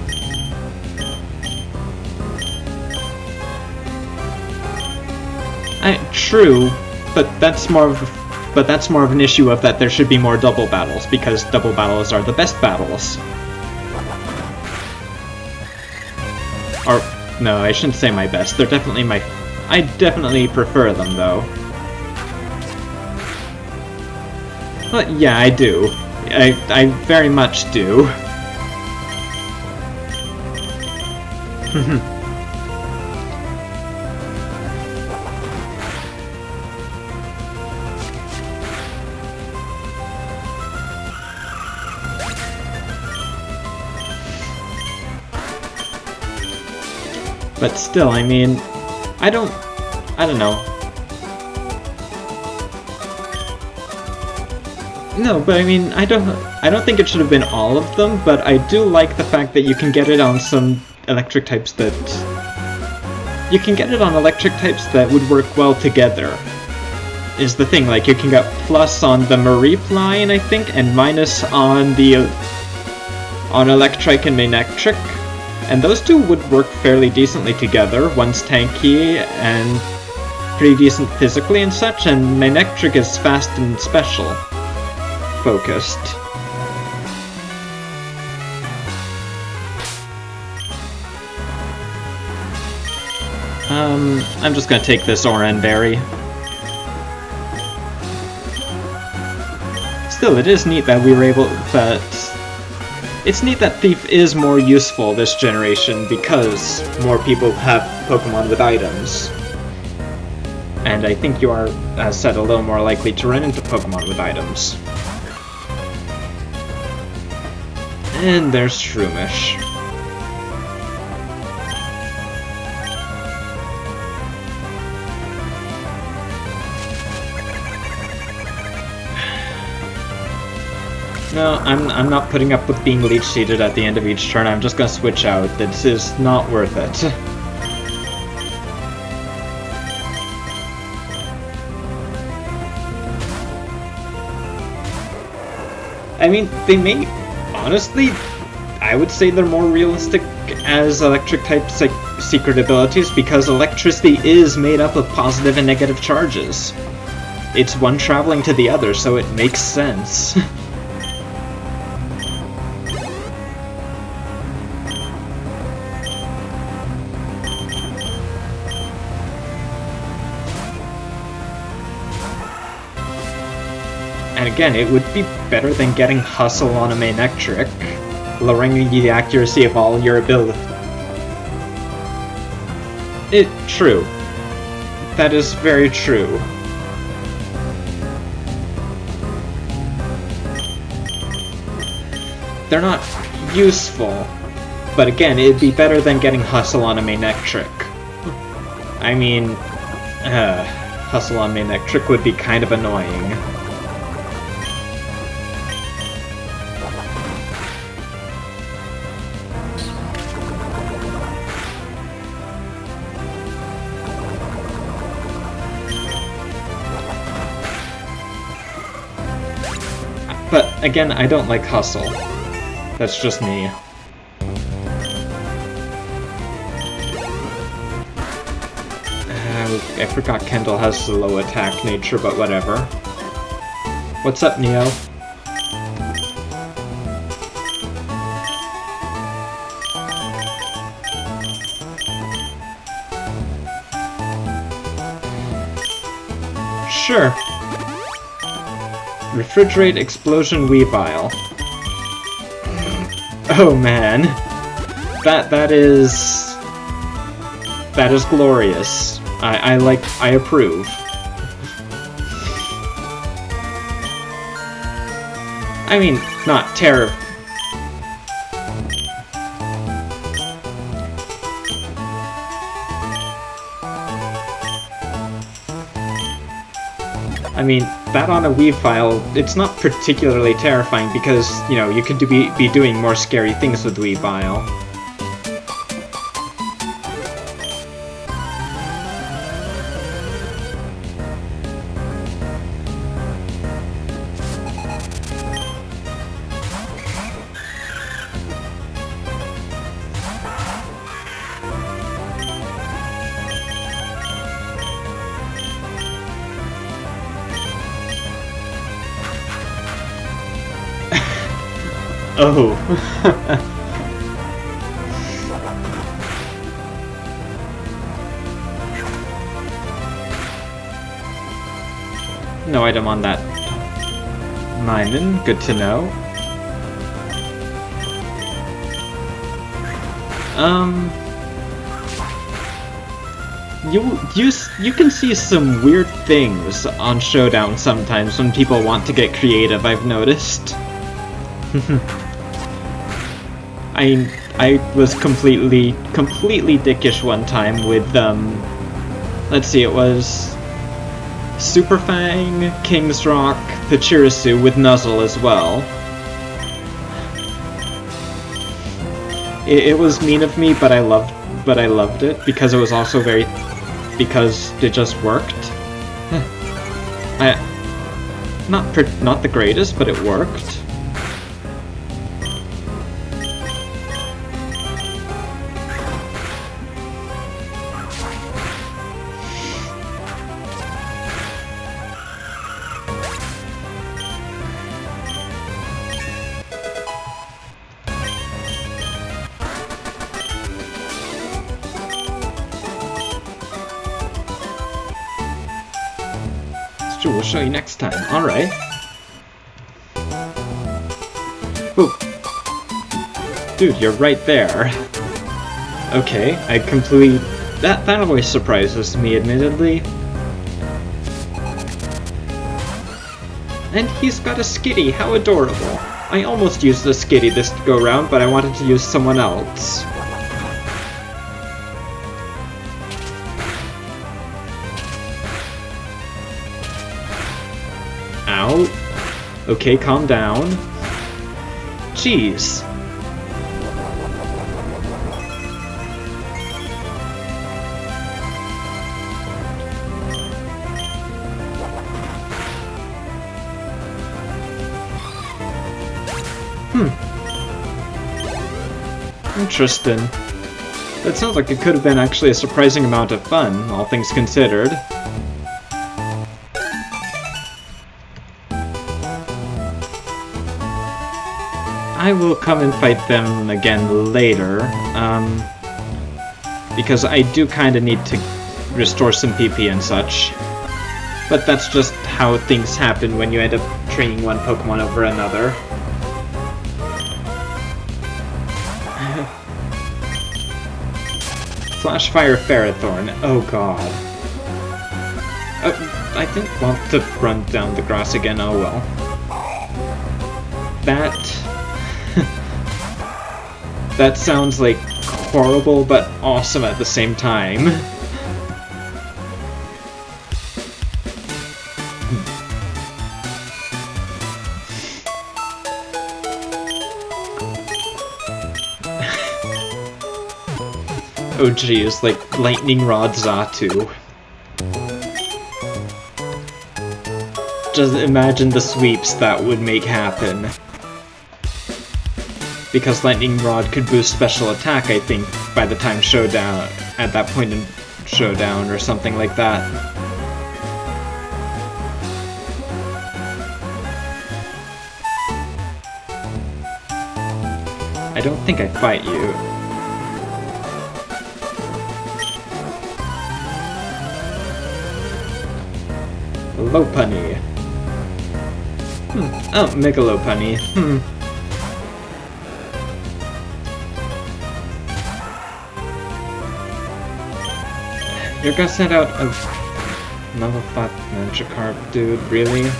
True, but that's more of an issue of that there should be more double battles, because double battles are the best battles. Or, no, I shouldn't say my best. They're definitely my... I definitely prefer them, though. Well, yeah, I do. I very much do. But still, I mean, I don't know. No, but I mean, I don't think it should have been all of them, but I do like the fact that you can get it on some electric types that... You can get it on electric types that would work well together, is the thing. Like, you can get plus on the Mareep line, I think, and minus on the... on Electric and Manectric. And those two would work fairly decently together. One's tanky and pretty decent physically and such, and Manectric is fast and special focused. I'm just gonna take this Oran Berry. Still, it is neat that we were able... It's neat that Thief is more useful this generation because more people have Pokemon with items. And I think you are, as said, a little more likely to run into Pokemon with items. And there's Shroomish. No, I'm not putting up with being leech seeded at the end of each turn. I'm just gonna switch out. This is not worth it. I mean, they may... Honestly, I would say they're more realistic as electric-type secret abilities because electricity is made up of positive and negative charges. It's one traveling to the other, so it makes sense. And again, it would be better than getting Hustle on a Manectric, lowering the accuracy of all your abilities. True. That is very true. They're not useful, but again, it'd be better than getting Hustle on a Manectric. I mean, Hustle on Manectric would be kind of annoying. But again, I don't like Hustle. That's just me. I forgot Kendall has the low attack nature, but whatever. What's up, Neo? Sure. Refrigerate Explosion Weavile. Oh man. That is glorious. I approve. I mean, not I mean, that on a Wii file, it's not particularly terrifying because, you know, you could be doing more scary things with Wii file. Oh. No item on that Nyman, good to know. You can see some weird things on Showdown sometimes when people want to get creative, I've noticed. I was completely dickish one time with, let's see, it was Super Fang, King's Rock, Pachirisu with Nuzzle as well. It was mean of me, but I loved it because it was also because it just worked. Not the greatest, but it worked. We'll show you next time. Alright. Ooh. Dude, you're right there. Okay, that always surprises me, admittedly. And he's got a Skitty, how adorable. I almost used the Skitty this go round, but I wanted to use someone else. Ow. Okay, calm down. Jeez. Interesting. That sounds like it could have been actually a surprising amount of fun, all things considered. I will come and fight them again later, because I do kind of need to restore some PP and such. But that's just how things happen when you end up training one Pokemon over another. Flash Fire Ferrothorn, oh god. I didn't want to run down the grass again, oh well. That sounds like horrible but awesome at the same time. Oh geez, like Lightning Rod Xatu. Just imagine the sweeps that would make happen. Because Lightning Rod could boost special attack, I think, by the time Showdown, at that point in Showdown, or something like that. I don't think I fight you. Lopunny. Oh, Megalopunny. You're gonna send out a level 5 Magikarp, dude, really?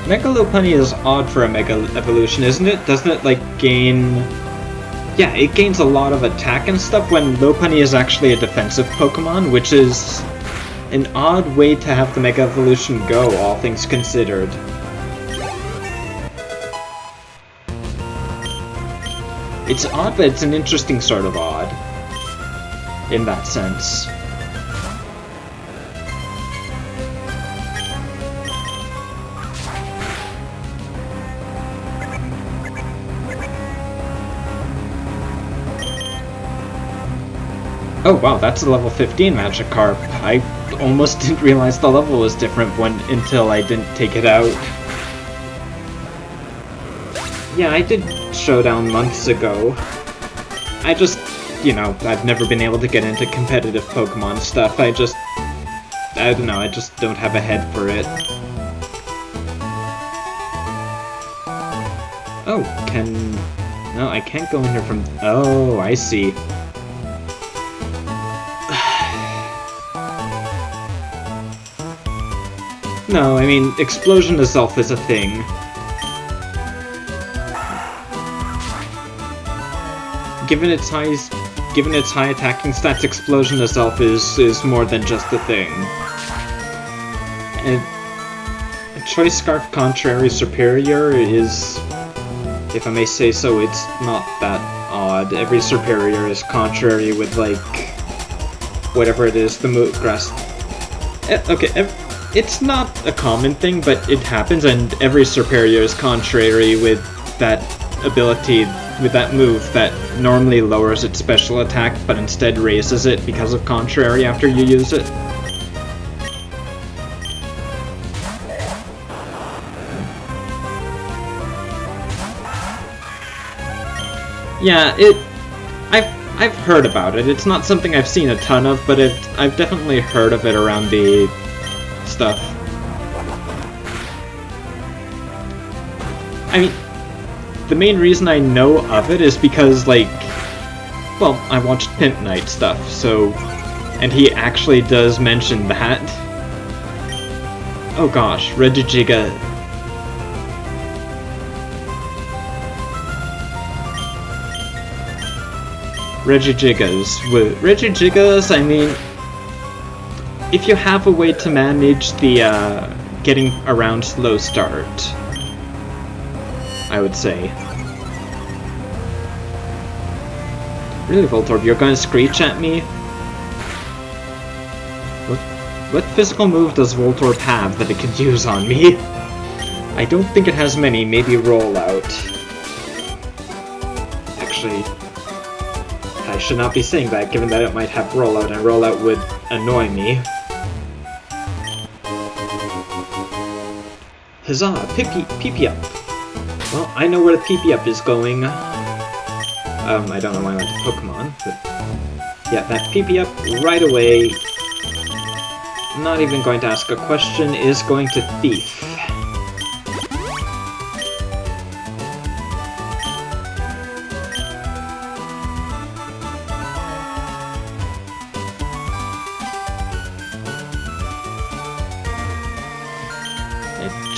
Megalopunny is odd for a Mega Evolution, isn't it? Doesn't it, like, gain Yeah, it gains a lot of attack and stuff when Lopunny is actually a defensive Pokemon, which is an odd way to have the Mega Evolution go, all things considered. It's odd, but it's an interesting sort of odd, in that sense. Oh wow, that's a level 15 Magikarp. I almost didn't realize the level was different until I didn't take it out. Yeah, I did Showdown months ago. I just, you know, I've never been able to get into competitive Pokemon stuff. I don't know, I just don't have a head for it. Oh, no, I can't go in here from... Oh, I see. No, I mean, Explosion itself is a thing. Given its high attacking stats, Explosion itself is more than just a thing. And Choice Scarf Contrary Superior is, if I may say so, it's not that odd. Every Superior is contrary with, like, whatever it is, the move grass. Okay, it's not a common thing, but it happens, and every Superior is contrary with that ability, with that move that normally lowers its special attack, but instead raises it because of contrary after you use it. Yeah, I've heard about it. It's not something I've seen a ton of, but I've definitely heard of it around the stuff. I mean, the main reason I know of it is because, like, well, I watched Pimp Night stuff, so, and he actually does mention that. Oh gosh, Regigiga. Regigigas, I mean, if you have a way to manage the, getting around slow start, I would say. Really, Voltorb, you're gonna screech at me? What physical move does Voltorb have that it could use on me? I don't think it has many, maybe Rollout. Actually, I should not be saying that, given that it might have Rollout, and Rollout would annoy me. Huzzah! Pee-pee-up! Well, I know where the Pee-pee-up is going. I don't know why I went to Pokemon, but... yeah, that Pee-pee-up right away, not even going to ask a question, is going to Thief.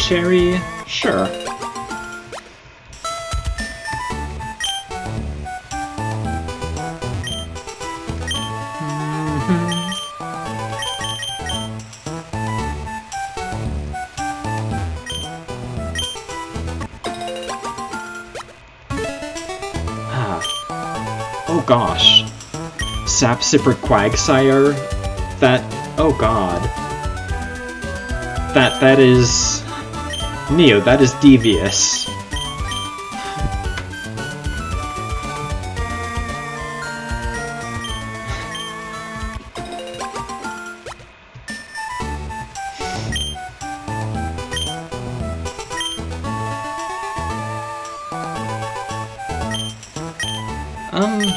Cherry? Sure. Oh gosh. Sapsipper Quagsire? That... oh god. That is... Neo, that is devious.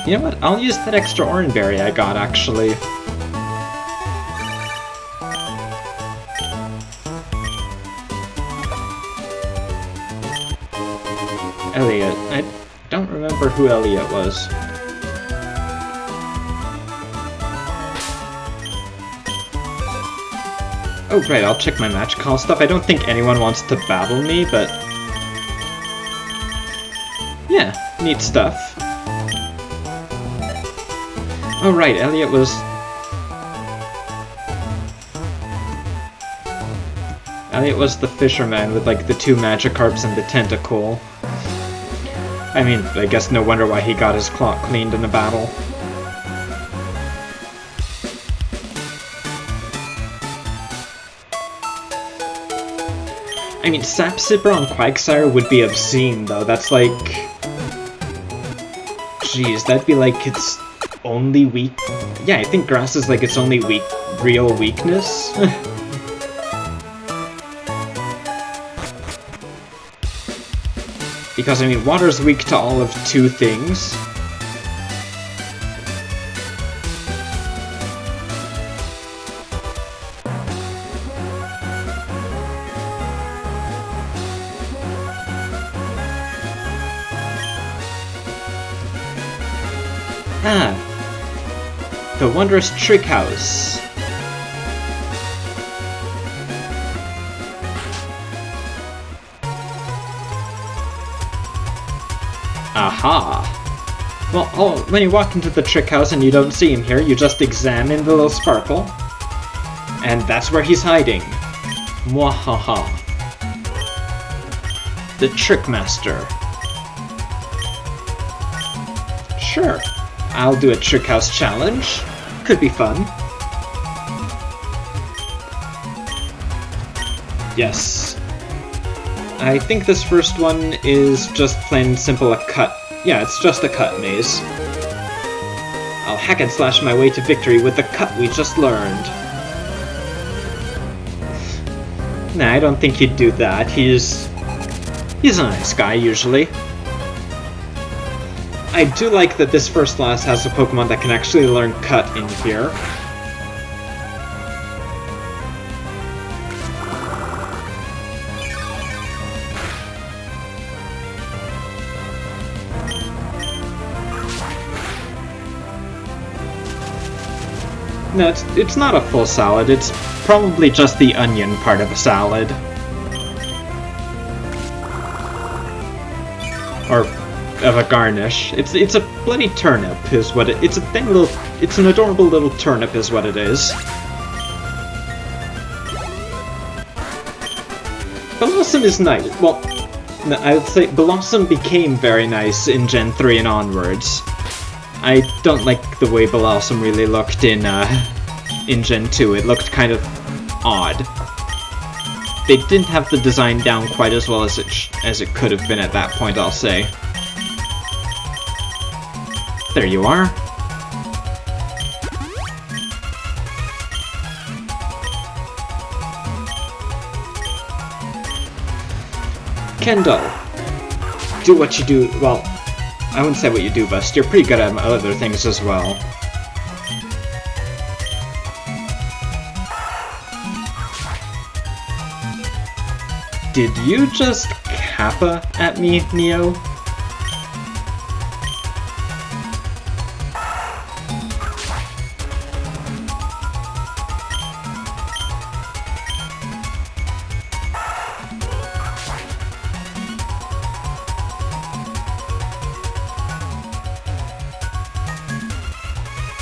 You know what? I'll use that extra orange berry I got, actually. Elliot. I don't remember who Elliot was. Oh, right, I'll check my match call stuff. I don't think anyone wants to battle me, but... yeah, neat stuff. Oh right, Elliot was... Elliot was the fisherman with, like, the 2 Magikarps and the tentacle. I mean, I guess no wonder why he got his clock cleaned in a battle. I mean, Sap Sipper on Quagsire would be obscene, though. That's like... Jeez, that'd be like its only weak... Yeah, I think Grass is like its only real weakness. Because, I mean, Water's weak to all of 2 things. Ah, the wondrous trick house. Aha! Well, when you walk into the trick house and you don't see him here, you just examine the little sparkle. And that's where he's hiding. Mwahaha. The Trick Master. Sure. I'll do a Trick House challenge. Could be fun. Yes. I think this first one is just plain and simple a cut. Yeah, it's just a cut maze. I'll hack and slash my way to victory with the cut we just learned. Nah, I don't think he'd do that. He's a nice guy, usually. I do like that this first class has a Pokemon that can actually learn Cut in here. No, it's not a full salad, it's probably just the onion part of a salad. Or of a garnish. It's a bloody turnip is what it's an adorable little turnip is what it is. Blossom is nice. Well, no, I would say Blossom became very nice in Gen 3 and onwards. I don't like the way Blossom really looked in Gen 2. It looked kind of odd. They didn't have the design down quite as well as it could have been at that point, I'll say. There you are. Kendall, do what you do. Well, I wouldn't say what you do best. You're pretty good at other things as well. Did you just Kappa at me, Neo?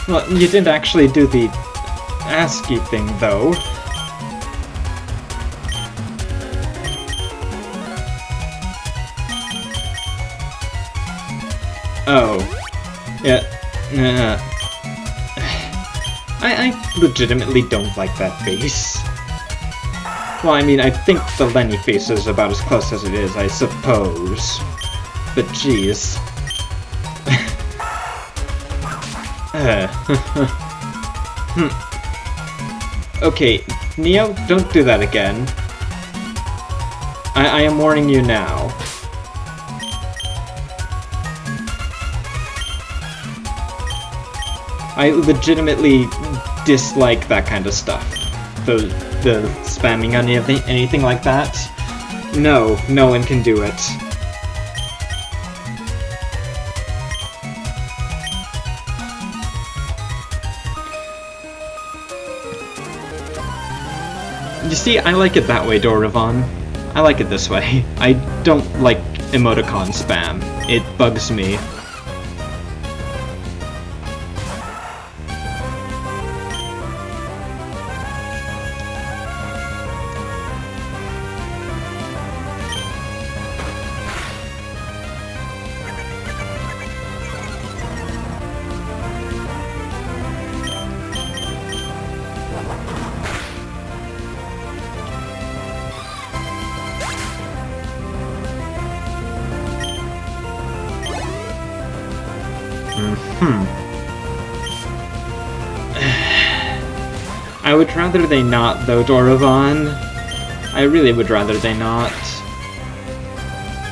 Well, you didn't actually do the ASCII thing, though. Oh. Yeah. I legitimately don't like that face. Well, I mean, I think the Lenny face is about as close as it is, I suppose. But jeez. Okay, Neo, don't do that again. I am warning you now. I legitimately dislike that kind of stuff. The spamming on anything like that. No, no one can do it. You see, I like it that way, Doravon. I like it this way. I don't like emoticon spam. It bugs me. I would rather they not, though, Doravan. I really would rather they not.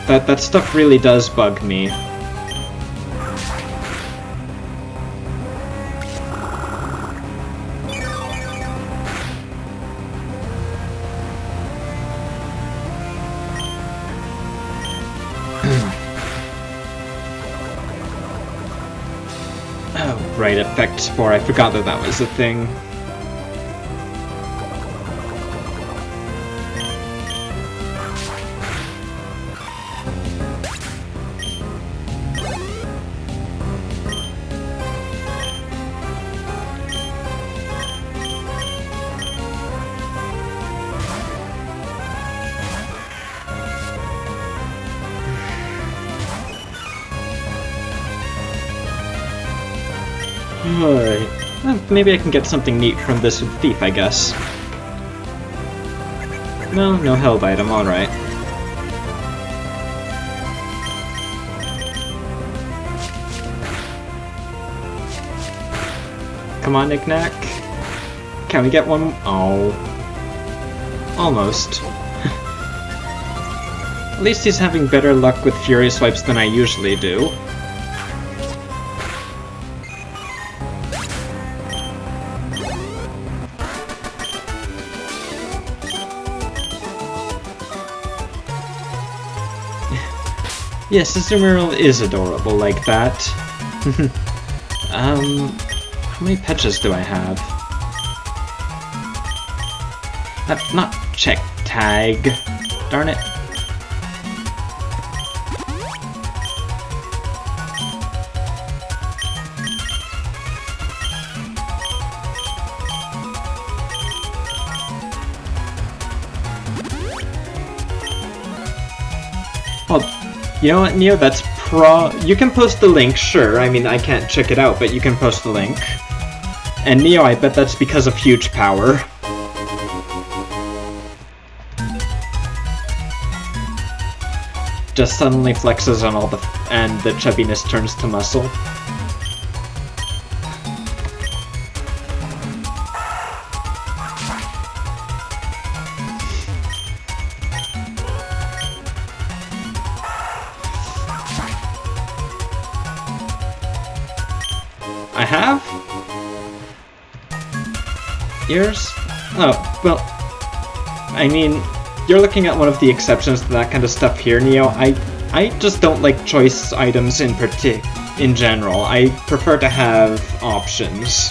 That stuff really does bug me. Oh, right, Effect Spore. I forgot that was a thing. Alright. Well, maybe I can get something neat from this thief, I guess. No held item, alright. Come on, Knick-Knack. Can we get one? Oh. Almost. At least he's having better luck with Fury Swipes than I usually do. Yes, Azumarill is adorable like that. How many Petras do I have? Not check tag. Darn it. Well, you know what, Neo? That's you can post the link, sure. I mean, I can't check it out, but you can post the link. And Neo, I bet that's because of huge power. Just suddenly flexes on all and the chubbiness turns to muscle. I have? Yours? Oh, well, I mean, you're looking at one of the exceptions to that kind of stuff here, Neo. I just don't like choice items in general. I prefer to have options.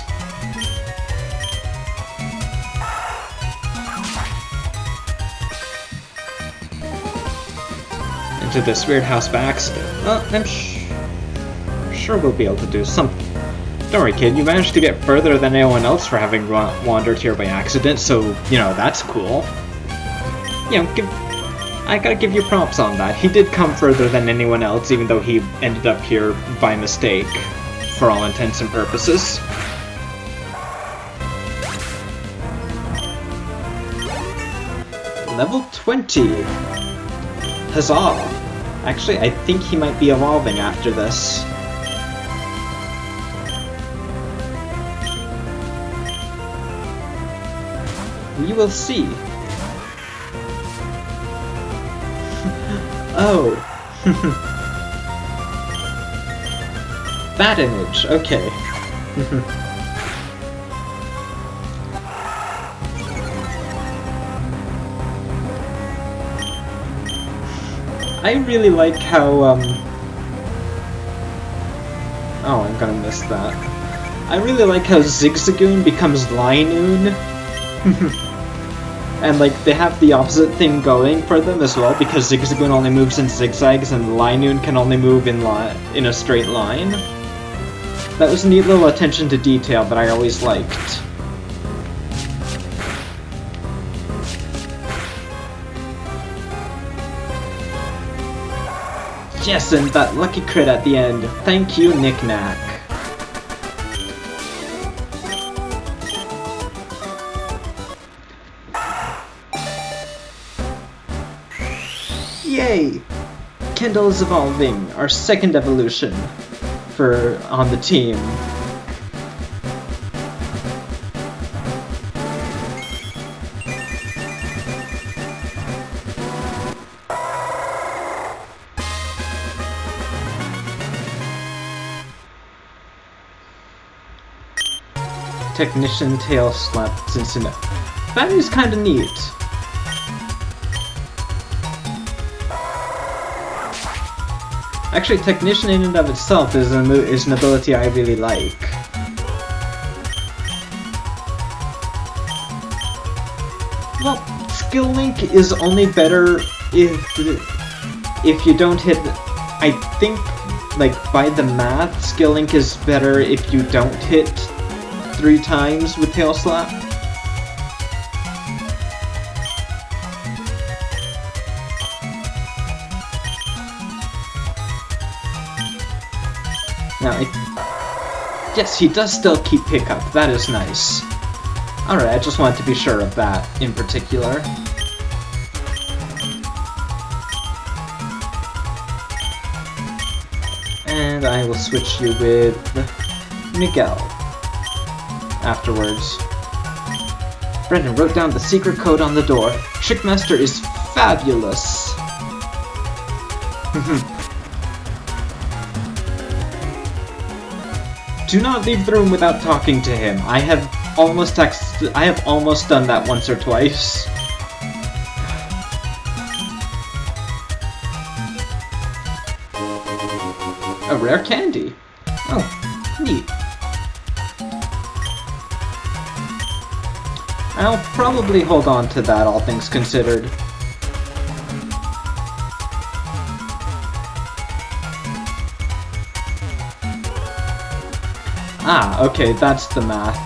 Into this weird house by accident. Well, I'm sure we'll be able to do something. Don't worry, kid, you managed to get further than anyone else for having wandered here by accident, so, you know, that's cool. You know, I gotta give you props on that. He did come further than anyone else, even though he ended up here by mistake, for all intents and purposes. Level 20! Huzzah! Actually, I think he might be evolving after this. We will see. Oh. That image, okay. I really like how, oh, I'm gonna miss that. I really like how Zigzagoon becomes Linoon. And, like, they have the opposite thing going for them as well, because Zigzagoon only moves in zigzags and Linoon can only move in a straight line. That was a neat little attention to detail that I always liked. Yes, and that lucky crit at the end. Thank you, Knick-Knack. Yay! Kendall is evolving, our second evolution. on the team. Technician tail slap Cincinnati. That is kind of neat. Actually, Technician in and of itself is an ability I really like. Well, Skill Link is only better if you don't hit. I think, like by the math, Skill Link is better if you don't hit 3 times with Tail Slap. Now, yes, he does still keep pickup. That is nice. Alright, I just wanted to be sure of that in particular. And I will switch you with Miguel afterwards. Brendan wrote down the secret code on the door. Trickmaster is fabulous. Do not leave the room without talking to him. I have almost done that once or twice. A rare candy. Oh, neat. I'll probably hold on to that, all things considered. Ah, okay, that's the math.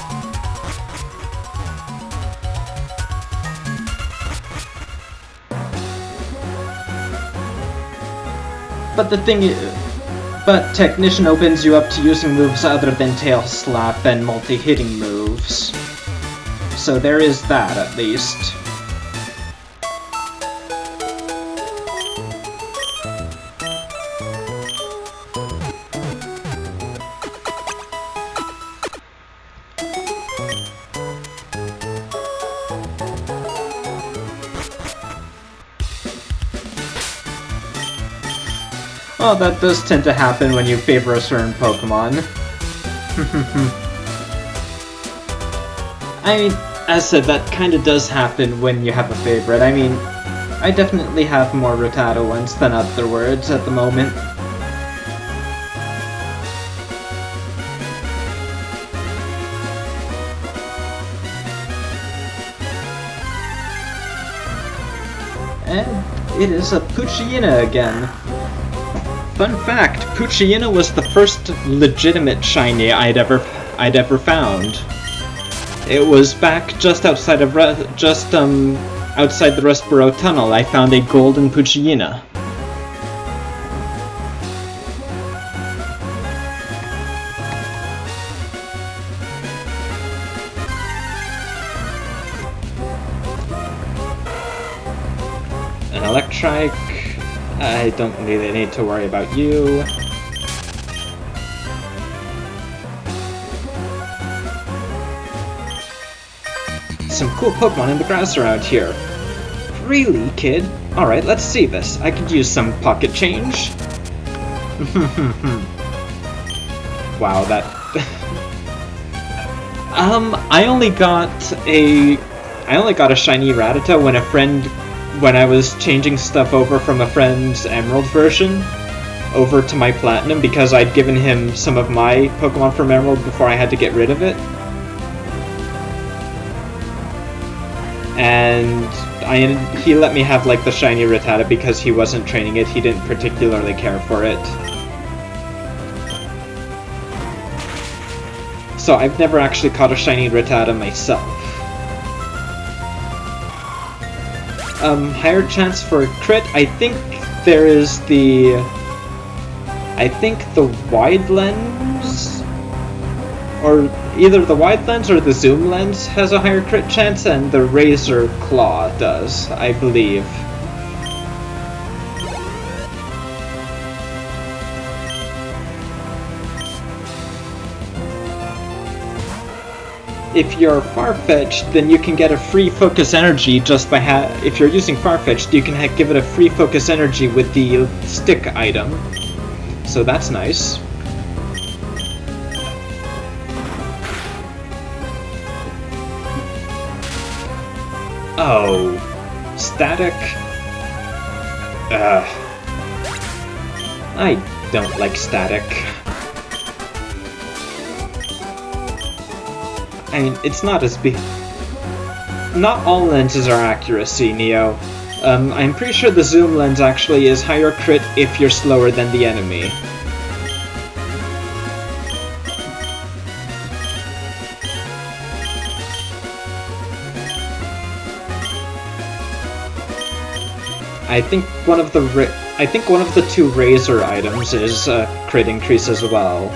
But the thing is, Technician opens you up to using moves other than Tail Slap and multi-hitting moves. So there is that, at least. Well, that does tend to happen when you favor a certain Pokemon. I mean, as said, that kind of does happen when you have a favorite. I mean, I definitely have more Rattata ones than other words at the moment. And it is a Poochyena again. Fun fact, Poochyena was the first legitimate shiny I'd ever found. It was back just outside of outside the Rustboro Tunnel. I found a golden Poochyena. An Electrike. I don't really need to worry about you. Some cool Pokemon in the grass around here. Really, kid? Alright, let's see this. I could use some pocket change. Wow, that... I only got a shiny Rattata when I was changing stuff over from a friend's Emerald version over to my Platinum because I'd given him some of my Pokemon from Emerald before I had to get rid of it. And he let me have like the shiny Rattata because he wasn't training it. He didn't particularly care for it. So I've never actually caught a shiny Rattata myself. Higher chance for a crit. I think there is the... I think the wide lens, or either the wide lens or the zoom lens has a higher crit chance, and the Razor Claw does, I believe. if you're far-fetched, then you can get a free focus energy just by if you're using far-fetched, you can give it a free focus energy with the stick item. So that's nice. Oh, static? I don't like static. I mean, it's not as big. Not all lenses are accuracy, Neo. I'm pretty sure the zoom lens actually is higher crit if you're slower than the enemy. I think one of the two razor items is crit increase as well.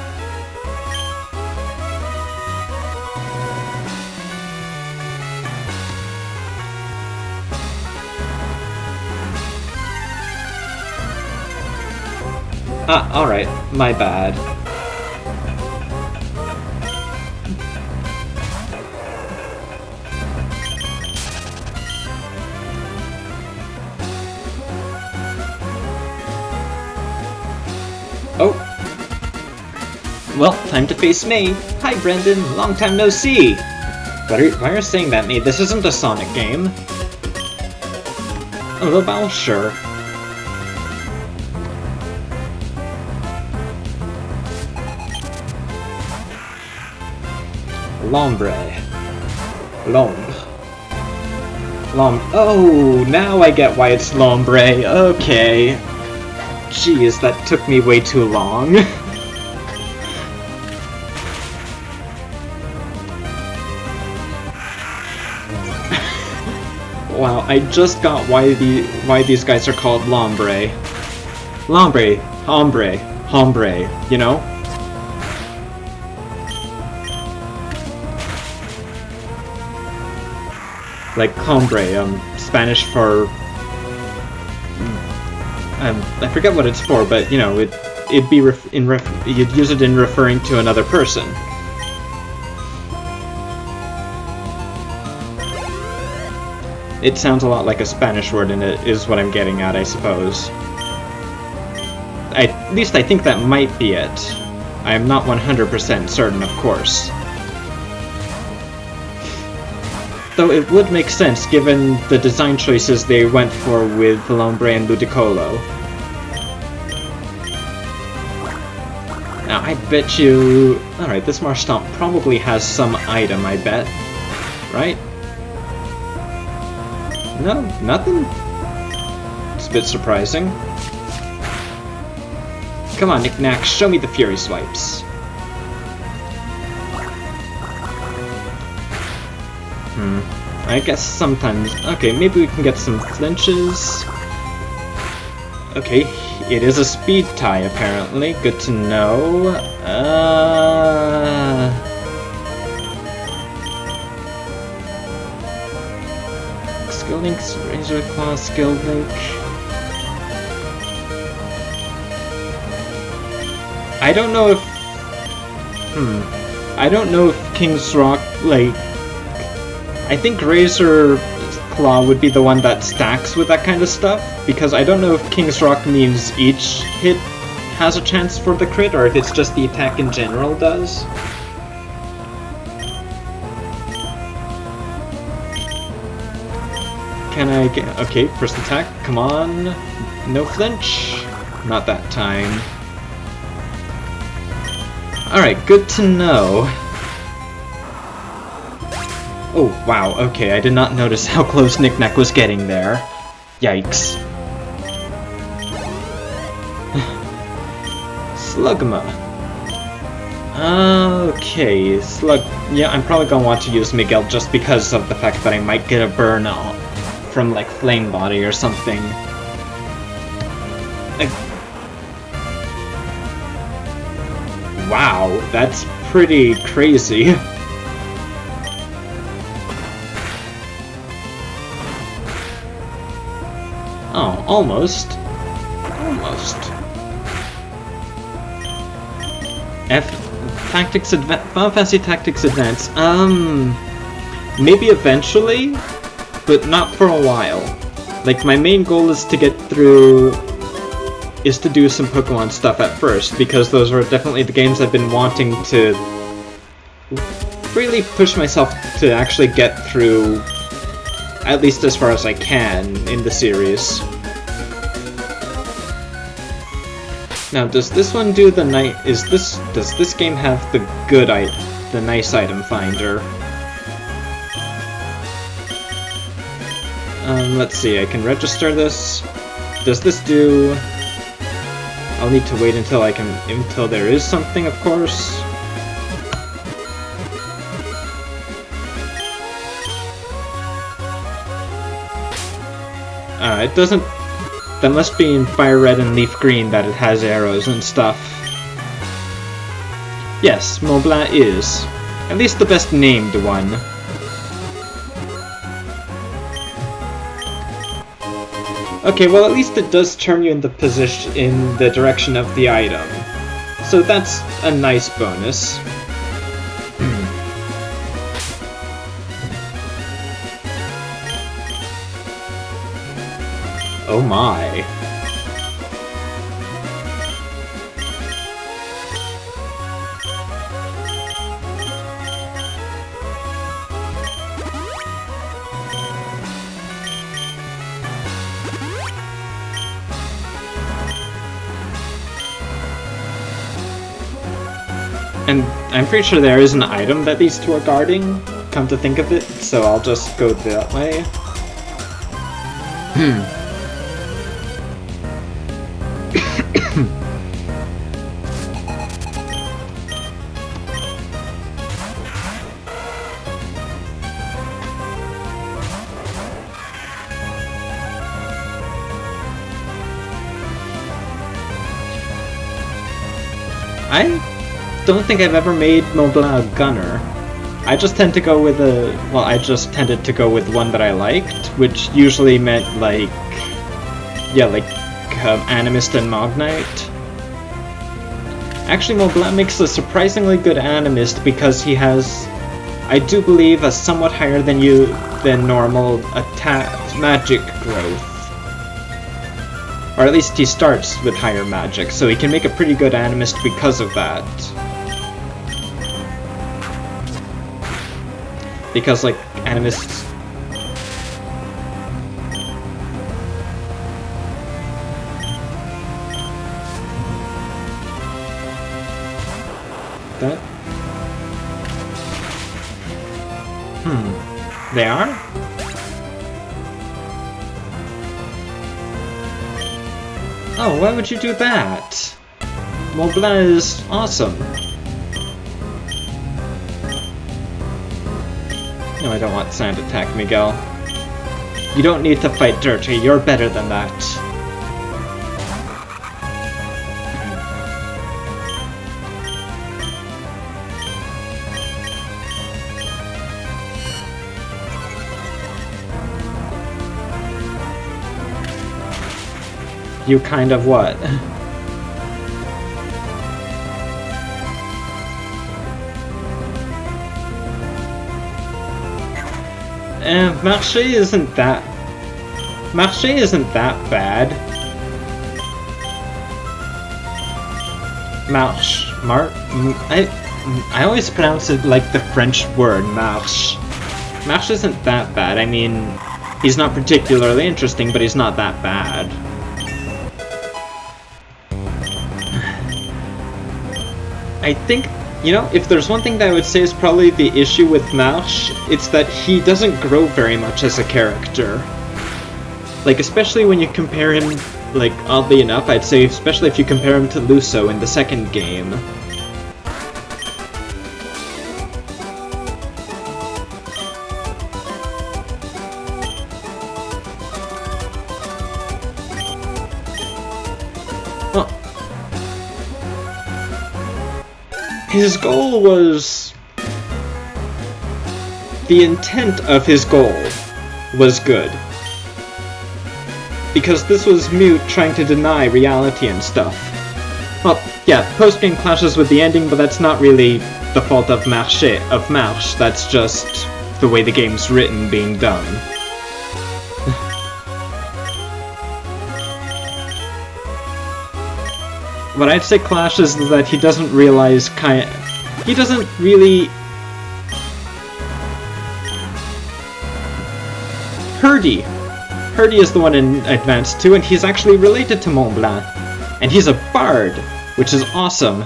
Ah, alright, my bad. Oh. Well, time to face me. Hi, Brendan. Long time no see. Why are you saying that, Nate? This isn't a Sonic game. Oh, well, sure. Lombre. Oh, now I get why it's Lombre. Okay. Jeez, that took me way too long. Wow, I just got why these guys are called Lombre. Lombre, hombre, you know? Like hombre, Spanish for... I forget what it's for, but you know, it'd be you'd use it in referring to another person. It sounds a lot like a Spanish word, and it is what I'm getting at, I suppose. At least I think that might be it. I am not 100% certain, of course. Though it would make sense given the design choices they went for with Lombre and Ludicolo. Now, I bet you... Alright, this Marshtomp probably has some item, I bet. Right? No, nothing? It's a bit surprising. Come on, Knick-Knack, show me the Fury Swipes. I guess sometimes... Okay, maybe we can get some flinches. Okay, it is a speed tie, apparently. Good to know. Skill Link's Razor Claw, Skill Link... I don't know if... I don't know if King's Rock, like... I think Razor Claw would be the one that stacks with that kind of stuff, because I don't know if King's Rock means each hit has a chance for the crit, or if it's just the attack in general does. Can I get... Okay, first attack, come on. No flinch. Not that time. Alright, good to know. Oh, wow, okay, I did not notice how close Knick-Knack was getting there. Yikes. Slugma. Okay, yeah, I'm probably gonna want to use Miguel just because of the fact that I might get a burn from, like, Flame Body or something. Wow, that's pretty crazy. Oh, almost. Almost. Final Fantasy Tactics Advance. Maybe eventually, but not for a while. Like, my main goal is to get through... is to do some Pokemon stuff at first, because those are definitely the games I've been wanting to really push myself to actually get through, at least as far as I can, in the series. Now, does this one do the does this game have the the nice item finder? Let's see, I can register this. Does this do... I'll need to wait until until there is something, of course. It doesn't... That must be in Fire Red and Leaf Green that it has arrows and stuff. Yes, Moblin is. At least the best named one. Okay, well at least it does turn you in the direction of the item. So that's a nice bonus. Oh my. And I'm pretty sure there is an item that these two are guarding, come to think of it, so I'll just go that way. I don't think I've ever made Moblin a gunner. I just tend to go with I just tended to go with one that I liked, which usually meant like, yeah, like Animist and Magnite. Actually, Moblin makes a surprisingly good Animist because he has, I do believe, a somewhat higher than normal magic growth. Or at least he starts with higher magic, so he can make a pretty good Animist because of that. Because, like, Animists... That? They are? Oh, why would you do that? Moblin is awesome. No, I don't want Sand Attack, Miguel. You don't need to fight dirty, you're better than that. You kind of what? Marché isn't that... Marché isn't that bad. Marche. I always pronounce it like the French word, marche. Marche isn't that bad. I mean, he's not particularly interesting, but he's not that bad. I think, you know, if there's one thing that I would say is probably the issue with Marche, it's that he doesn't grow very much as a character. Like, especially when you compare him, like, oddly enough, I'd say, especially if you compare him to Luso in the second game. Well, his goal was... The intent of his goal was good. Because this was Mute trying to deny reality and stuff. Well, Yeah, post-game clashes with the ending, but that's not really the fault of Marche, that's just the way the game's written being done. What I'd say clashes is that he doesn't realize he doesn't really... Herdy is the one in Advance 2, and he's actually related to Mont Blanc. And he's a bard, which is awesome.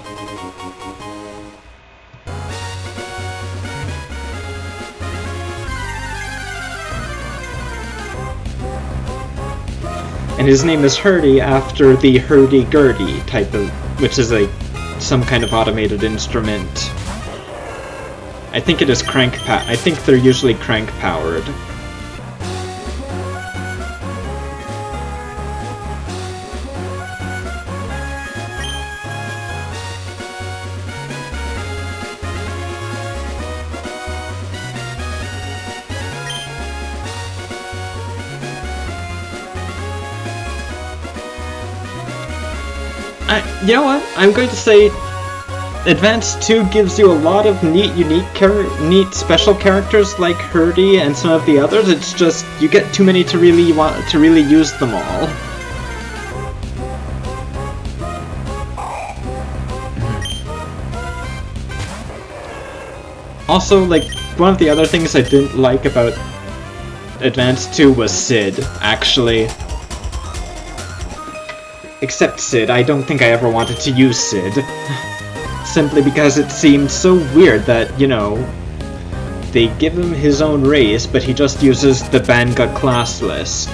And his name is Herdy after the hurdy-gurdy type of, which is some kind of automated instrument. I think it is I think they're usually crank-powered. You know what? I'm going to say Advance 2 gives you a lot of neat special characters like Herdy and some of the others. It's just you get too many to really use them all. Also, like, one of the other things I didn't like about Advance 2 was Sid, actually. Except Sid, I don't think I ever wanted to use Sid. Simply because it seemed so weird that, you know, they give him his own race, but he just uses the Banga class list.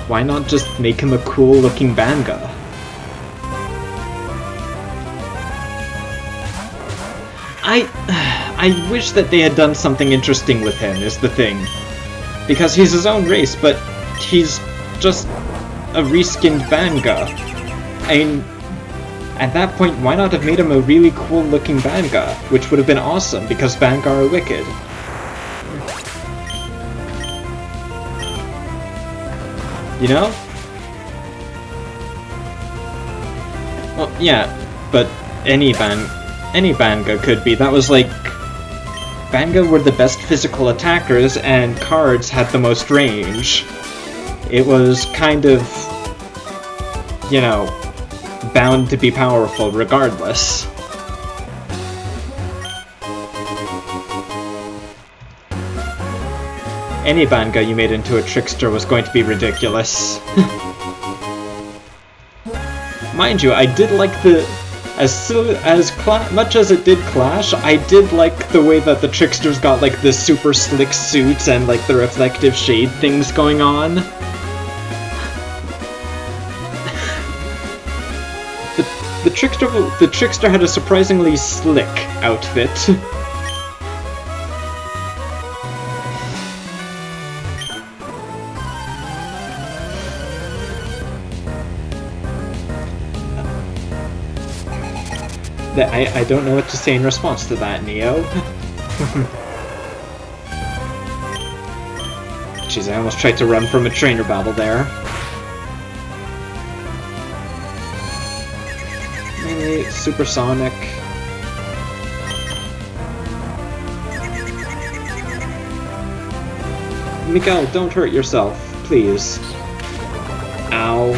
Why not just make him a cool-looking Banga? I wish that they had done something interesting with him, is the thing. Because he's his own race, but he's just a reskinned Banga. I mean, at that point, why not have made him a really cool-looking Banga, which would have been awesome, because Banga are wicked. You know? Well, yeah, but any Banga could be. That was like... Banga were the best physical attackers, and cards had the most range. It was kind of, you know, bound to be powerful regardless. Any Banga you made into a trickster was going to be ridiculous. Mind you, I did like the... much as it did clash, I did like the way that the tricksters got like the super slick suits and like the reflective shade things going on. The trickster had a surprisingly slick outfit. I don't know what to say in response to that, Neo. Jeez, I almost tried to run from a trainer battle there. Supersonic. Miguel, don't hurt yourself, please. Ow.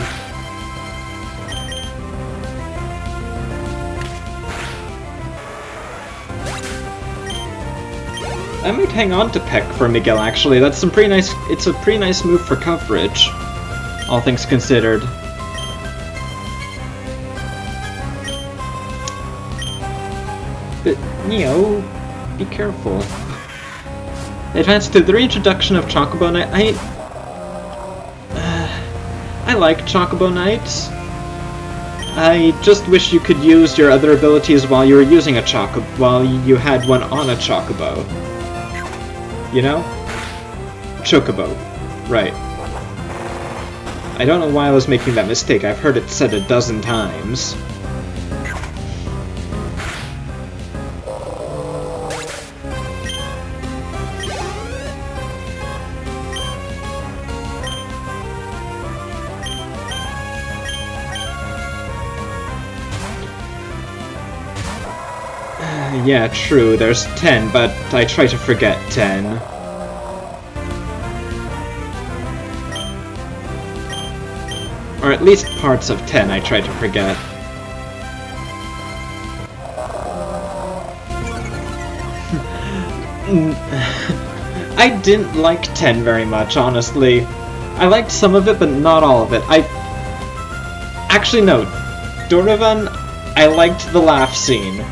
I might hang on to Peck for Miguel, actually. That's some pretty nice. It's a pretty nice move for coverage, all things considered. But, Neo, be careful. Advance to the reintroduction of Chocobo Knight. I like Chocobo Knights. I just wish you could use your other abilities while you were using a Chocobo, while you had one on a Chocobo. You know? Chocobo. Right. I don't know why I was making that mistake. I've heard it said a dozen times. Yeah, true, there's 10, but I try to forget 10. Or at least parts of 10 I try to forget. I didn't like 10 very much, honestly. I liked some of it, but not all of it. Actually, no. Donovan, I liked the laugh scene.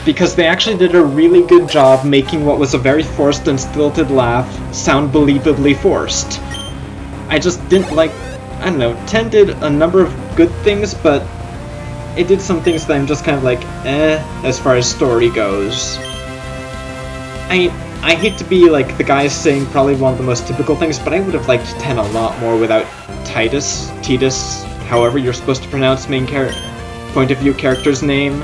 Because they actually did a really good job making what was a very forced and stilted laugh sound believably forced. I just didn't like... I don't know, 10 did a number of good things, but it did some things that I'm just kind of like, as far as story goes. I hate to be like the guy saying probably one of the most typical things, but I would have liked 10 a lot more without Titus, however you're supposed to pronounce main point of view character's name.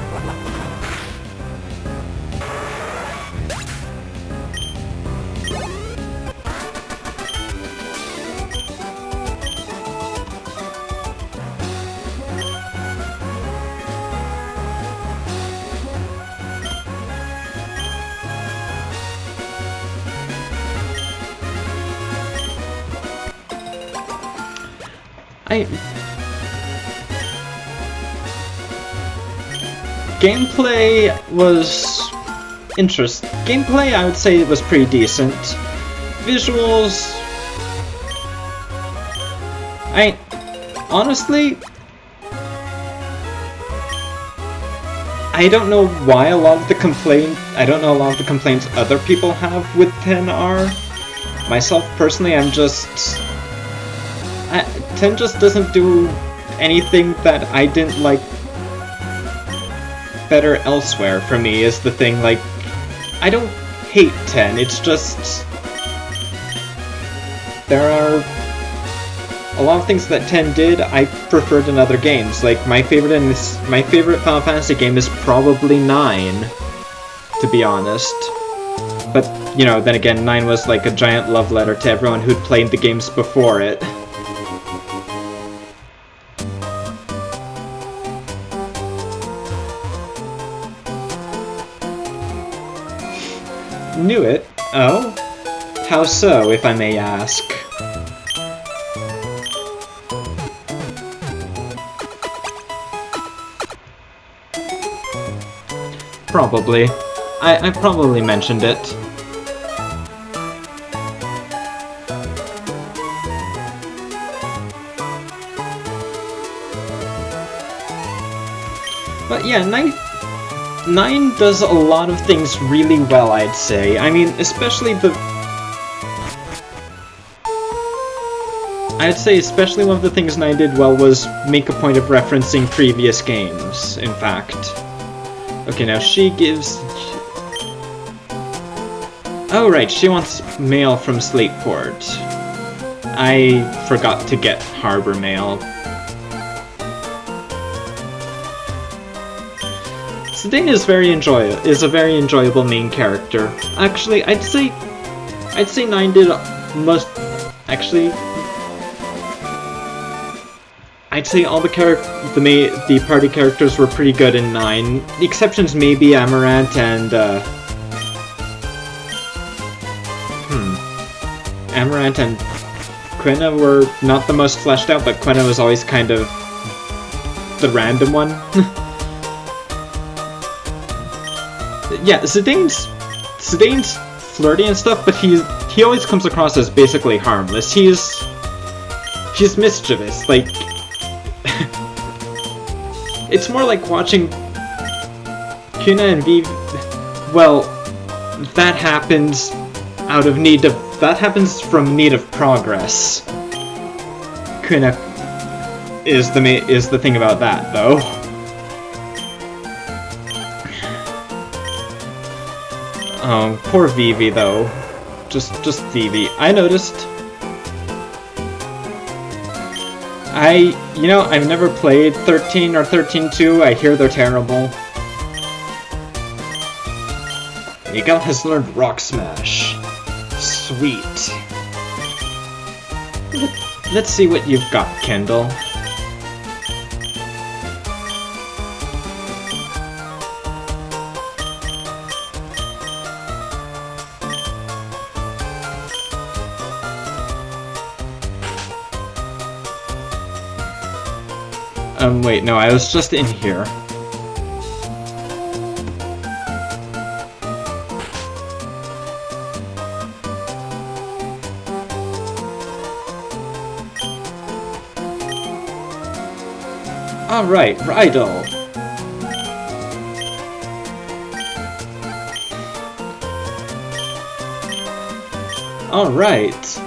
Gameplay was interesting. Gameplay, I would say, it was pretty decent. Visuals... honestly... I don't know why a lot of the complaints other people have with 10 are. Myself, personally, I'm just... 10 just doesn't do anything that I didn't like better elsewhere for me, is the thing. Like, I don't hate 10, it's just... there are a lot of things that 10 did I preferred in other games. Like, my favorite Final Fantasy game is probably 9, to be honest. But, you know, then again, 9 was like a giant love letter to everyone who'd played the games before it. Knew it? Oh? How so, if I may ask? Probably. I probably mentioned it. But yeah, 9 does a lot of things really well, I'd say. I mean, especially especially one of the things 9 did well was make a point of referencing previous games, in fact. Okay, now she gives... oh right, she wants mail from Slateport. I forgot to get Harbor Mail. Zidane is a very enjoyable main character. Actually, I'd say 9 did most... actually... I'd say all the party characters were pretty good in 9. The exceptions may be Amaranth and, Amaranth and Quina were not the most fleshed out, but Quina was always kind of the random one. Yeah, Zidane's flirty and stuff, but he always comes across as basically harmless. He's mischievous, like... it's more like watching Quina and Vivi... well, that happens from need of progress. Quina is the thing about that, though. Oh, poor Vivi, though. Just Vivi. I noticed. I've never played 13 or 13-2. I hear they're terrible. Miguel has learned Rock Smash. Sweet. Let's see what you've got, Kendall. Wait, no, I was just in here. Alright, Rydell. Alright.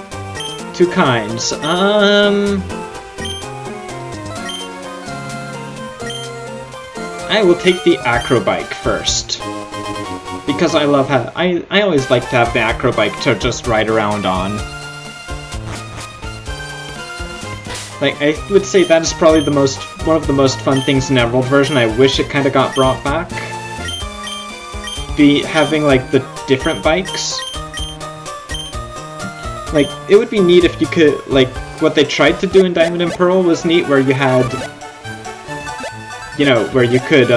Two kinds. I will take the acrobike first. Because I love how I always like to have the acrobike to just ride around on. Like, I would say that is probably one of the most fun things in Emerald version. I wish it kinda got brought back. Having, like, the different bikes. Like, it would be neat if you could, like, what they tried to do in Diamond and Pearl was neat, where you had, you know, where you could,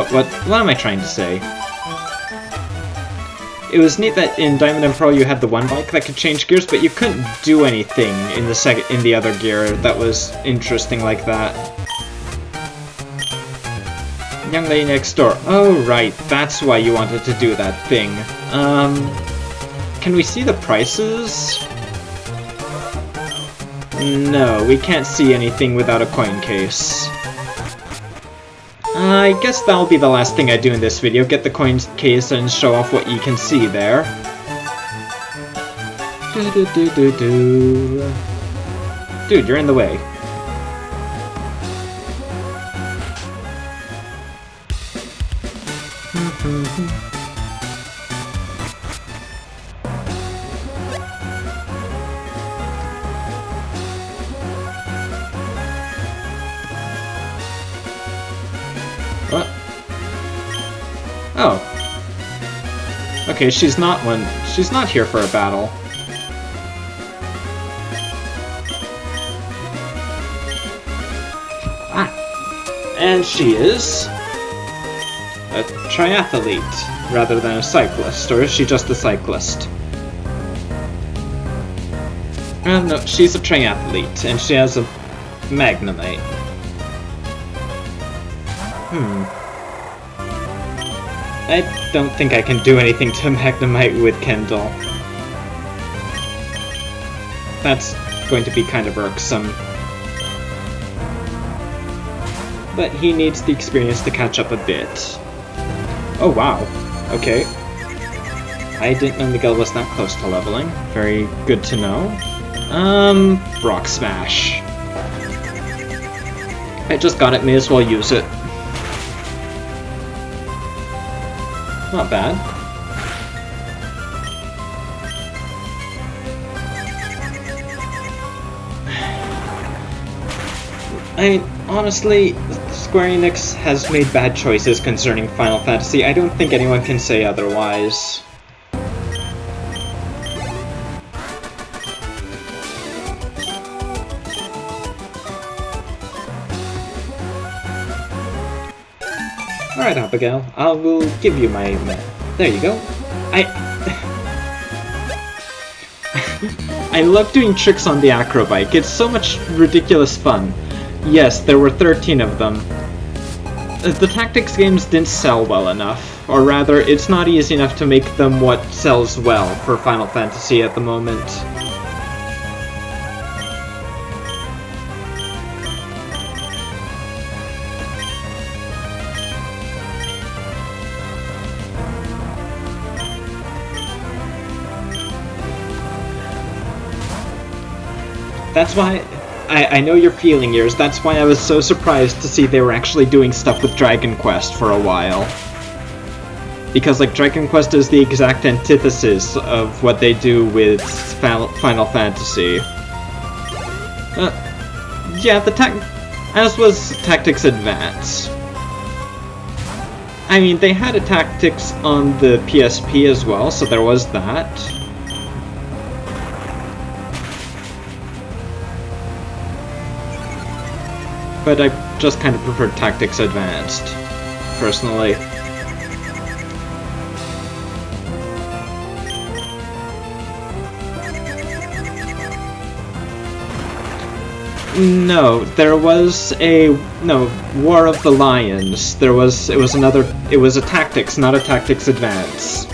what am I trying to say? It was neat that in Diamond and Pearl you had the one bike that could change gears, but you couldn't do anything in the other gear that was interesting like that. Young lady next door. Oh right, that's why you wanted to do that thing. Can we see the prices? No, we can't see anything without a coin case. I guess that'll be the last thing I do in this video, get the coin case and show off what you can see there. Dude, you're in the way. What? Oh. Okay, she's not here for a battle. Ah. And she is a triathlete rather than a cyclist, or is she just a cyclist? No, she's a triathlete, and she has a Magnemite. I don't think I can do anything to Magnemite with Kendall. That's going to be kind of irksome. But he needs the experience to catch up a bit. Oh wow, okay. I didn't know Miguel was that close to leveling. Very good to know. Rock Smash. I just got it, may as well use it. Not bad. I mean, honestly, Square Enix has made bad choices concerning Final Fantasy. I don't think anyone can say otherwise. Alright, Abigail, I will give you my... There you go. I love doing tricks on the acrobike. It's so much ridiculous fun. Yes, there were 13 of them. The tactics games didn't sell well enough. Or rather, it's not easy enough to make them what sells well for Final Fantasy at the moment. That's why, I know you're feeling yours, that's why I was so surprised to see they were actually doing stuff with Dragon Quest for a while. Because, like, Dragon Quest is the exact antithesis of what they do with Final Fantasy. Yeah, as was Tactics Advance. I mean, they had a Tactics on the PSP as well, so there was that. But I just kind of prefer Tactics Advanced, personally. No, there was War of the Lions. It was a tactics, not a tactics advance.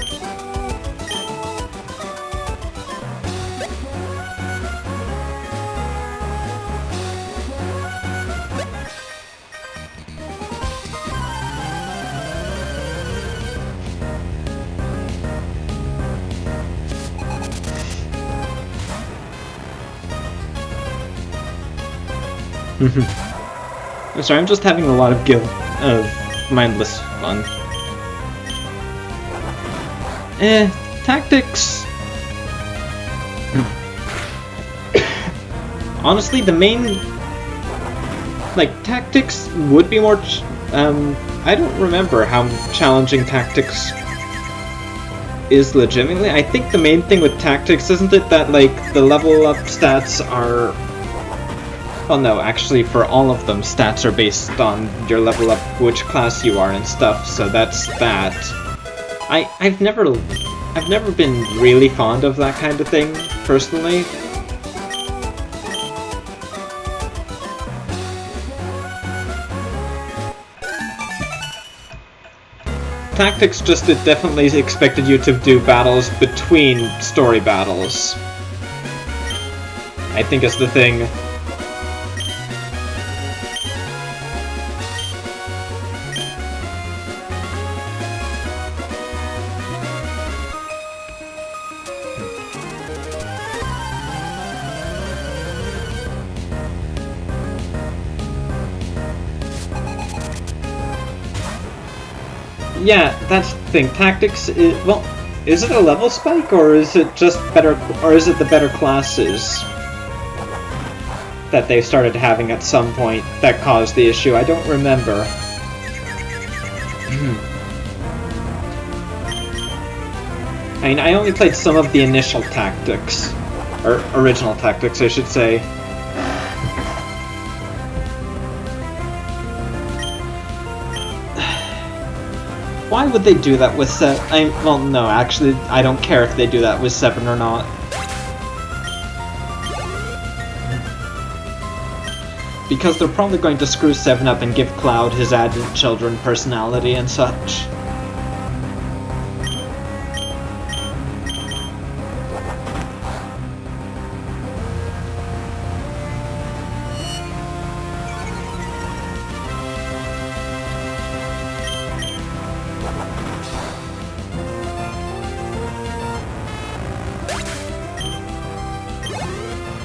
I'm sorry, I'm just having a lot of mindless fun. Tactics. Honestly, the main, tactics would be more. I don't remember how challenging tactics is legitimately. I think the main thing with tactics isn't it that the level up stats are. Well, no, actually, for all of them, stats are based on your level up, which class you are and stuff. So that's that. I've never been really fond of that kind of thing, personally. Tactics it definitely expected you to do battles between story battles. I think is the thing. Yeah, that's the thing. Tactics is, well, is it a level spike or is it just better, or is it the better classes that they started having at some point that caused the issue? I don't remember. I mean, I only played some of the initial tactics, or original tactics, I should say. Why would they do that with well, no, actually, I don't care if they do that with 7 or not. Because they're probably going to screw 7 up and give Cloud his added children personality and such.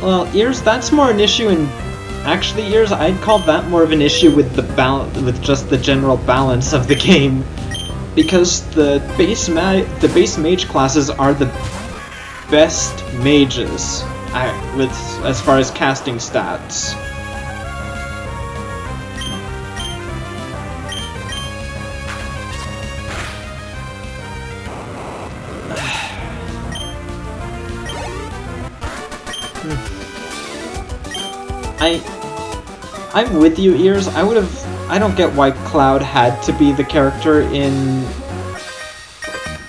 Well, Ears, that's more an issue in... Actually, Ears, I'd call that more of an issue with with just the general balance of the game. Because the base mage classes are the best mages, as far as casting stats. I'm with you, Ears. I don't get why Cloud had to be the character in...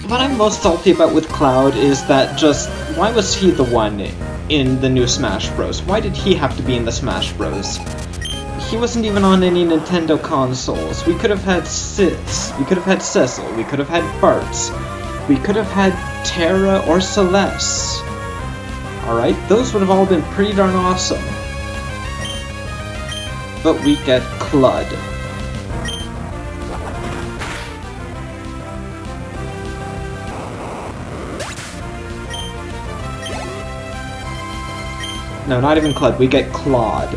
What I'm most salty about with Cloud is that why was he the one in the new Smash Bros? Why did he have to be in the Smash Bros? He wasn't even on any Nintendo consoles. We could have had Sith, we could have had Cecil, we could have had Bartz, we could have had Terra or Celeste. Alright, those would have all been pretty darn awesome. But we get Clud. No, not even Clud, we get Claude.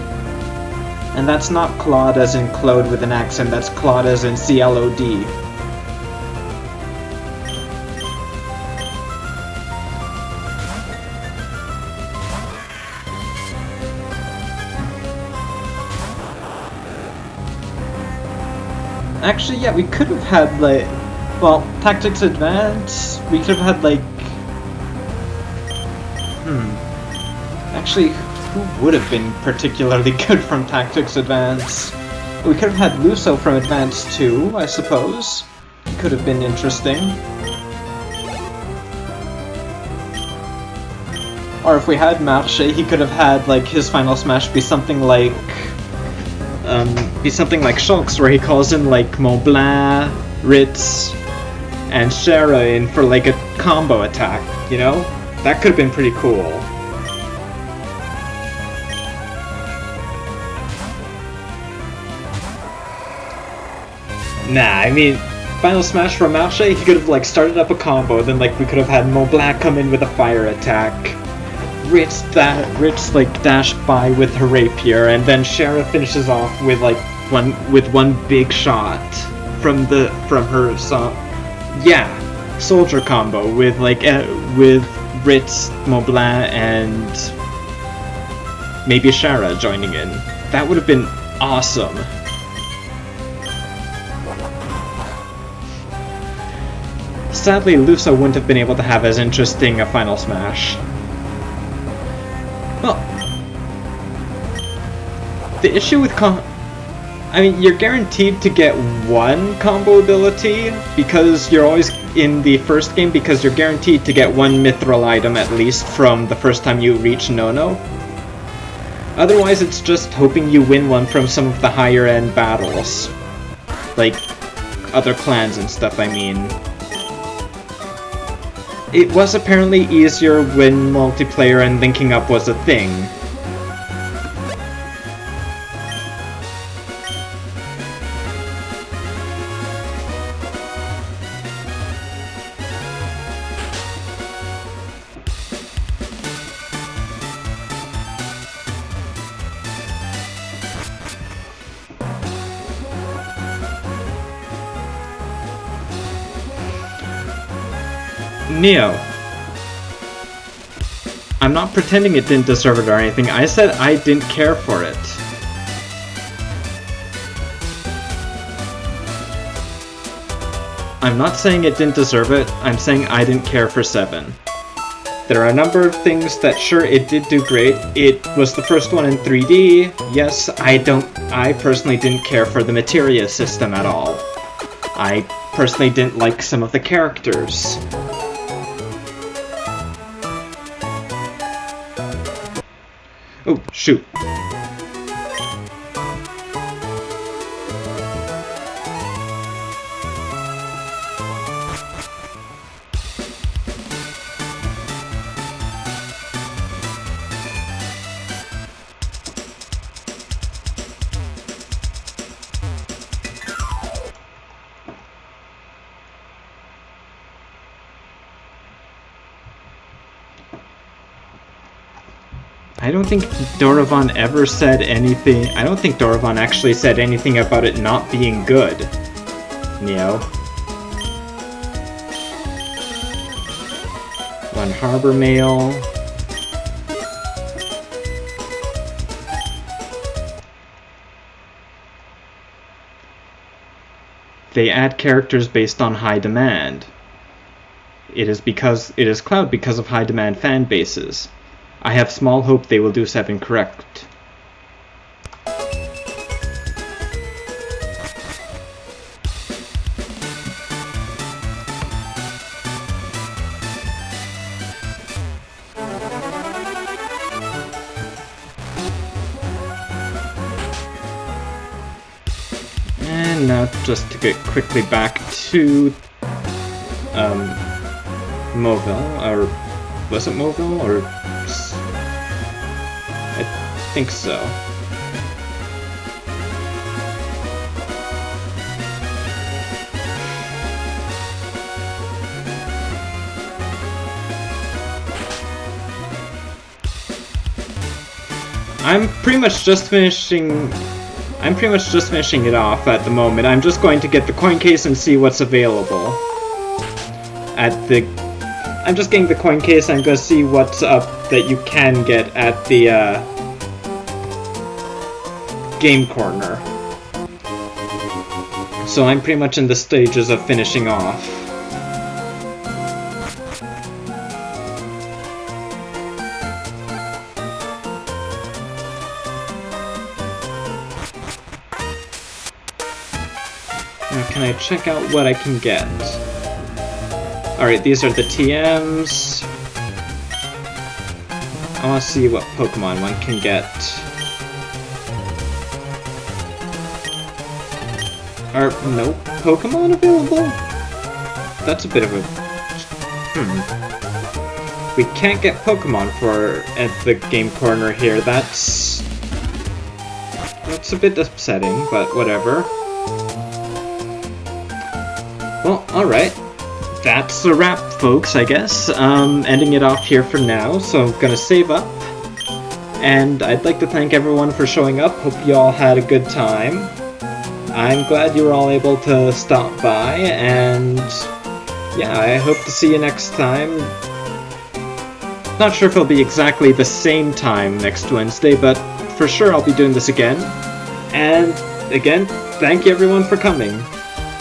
And that's not Claude as in Claude with an accent, that's Claude as in C-L-O-D. Actually, yeah, we could have had, well, Tactics Advance, we could have had, Actually, who would have been particularly good from Tactics Advance? We could have had Luso from Advance 2, I suppose. Could have been interesting. Or if we had Marche, he could have had like his final smash be something like Shulk's, where he calls in like Mont Blanc, Ritz, and Shara in for like a combo attack, you know? That could have been pretty cool. Nah, I mean, final smash from Marche, he could have like started up a combo, then like we could have had Mont Blanc come in with a fire attack. Ritz like dash by with her rapier, and then Shara finishes off with like one big shot from her song. Yeah, soldier combo with like with Ritz, Mont Blanc, and maybe Shara joining in. That would have been awesome. Sadly, Lusa wouldn't have been able to have as interesting a final smash. Well, the issue with I mean, you're guaranteed to get one combo ability because you're always in the first game, because you're guaranteed to get one mithril item at least from the first time you reach Nono. Otherwise, it's just hoping you win one from some of the higher end battles. Like, other clans and stuff, I mean. It was apparently easier when multiplayer and linking up was a thing. Neo, I'm not pretending it didn't deserve it or anything. I said I didn't care for it. I'm not saying it didn't deserve it, I'm saying I didn't care for 7. There are a number of things that sure it did do great. It was the first one in 3D. Yes, I personally didn't care for the materia system at all. I personally didn't like some of the characters. Oh, shoot. I don't think Doravan ever said anything. I don't think Doravan actually said anything about it not being good. Neo. One harbor mail. They add characters based on high demand. It is Cloud because of high demand fan bases. I have small hope they will do 7 correct. And now just to get quickly back to Moville, or was it Moville, or I think so. I'm pretty much just finishing it off at the moment. I'm just going to get the coin case and see what's available. I'm just getting the coin case. I'm going to see what's up that you can get at the game corner. So I'm pretty much in the stages of finishing off. Now can I check out what I can get? Alright, these are the TMs. I want to see what Pokemon one can get. Are no Pokemon available? That's a bit of a... We can't get Pokemon at the game corner here. That's a bit upsetting, but whatever. Well, alright. That's a wrap, folks, I guess. Ending it off here for now, so I'm gonna save up. And I'd like to thank everyone for showing up. Hope you all had a good time. I'm glad you were all able to stop by, and yeah, I hope to see you next time. Not sure if it'll be exactly the same time next Wednesday, but for sure I'll be doing this again. And again, thank you everyone for coming.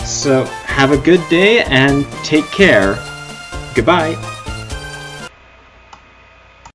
So, have a good day and take care. Goodbye.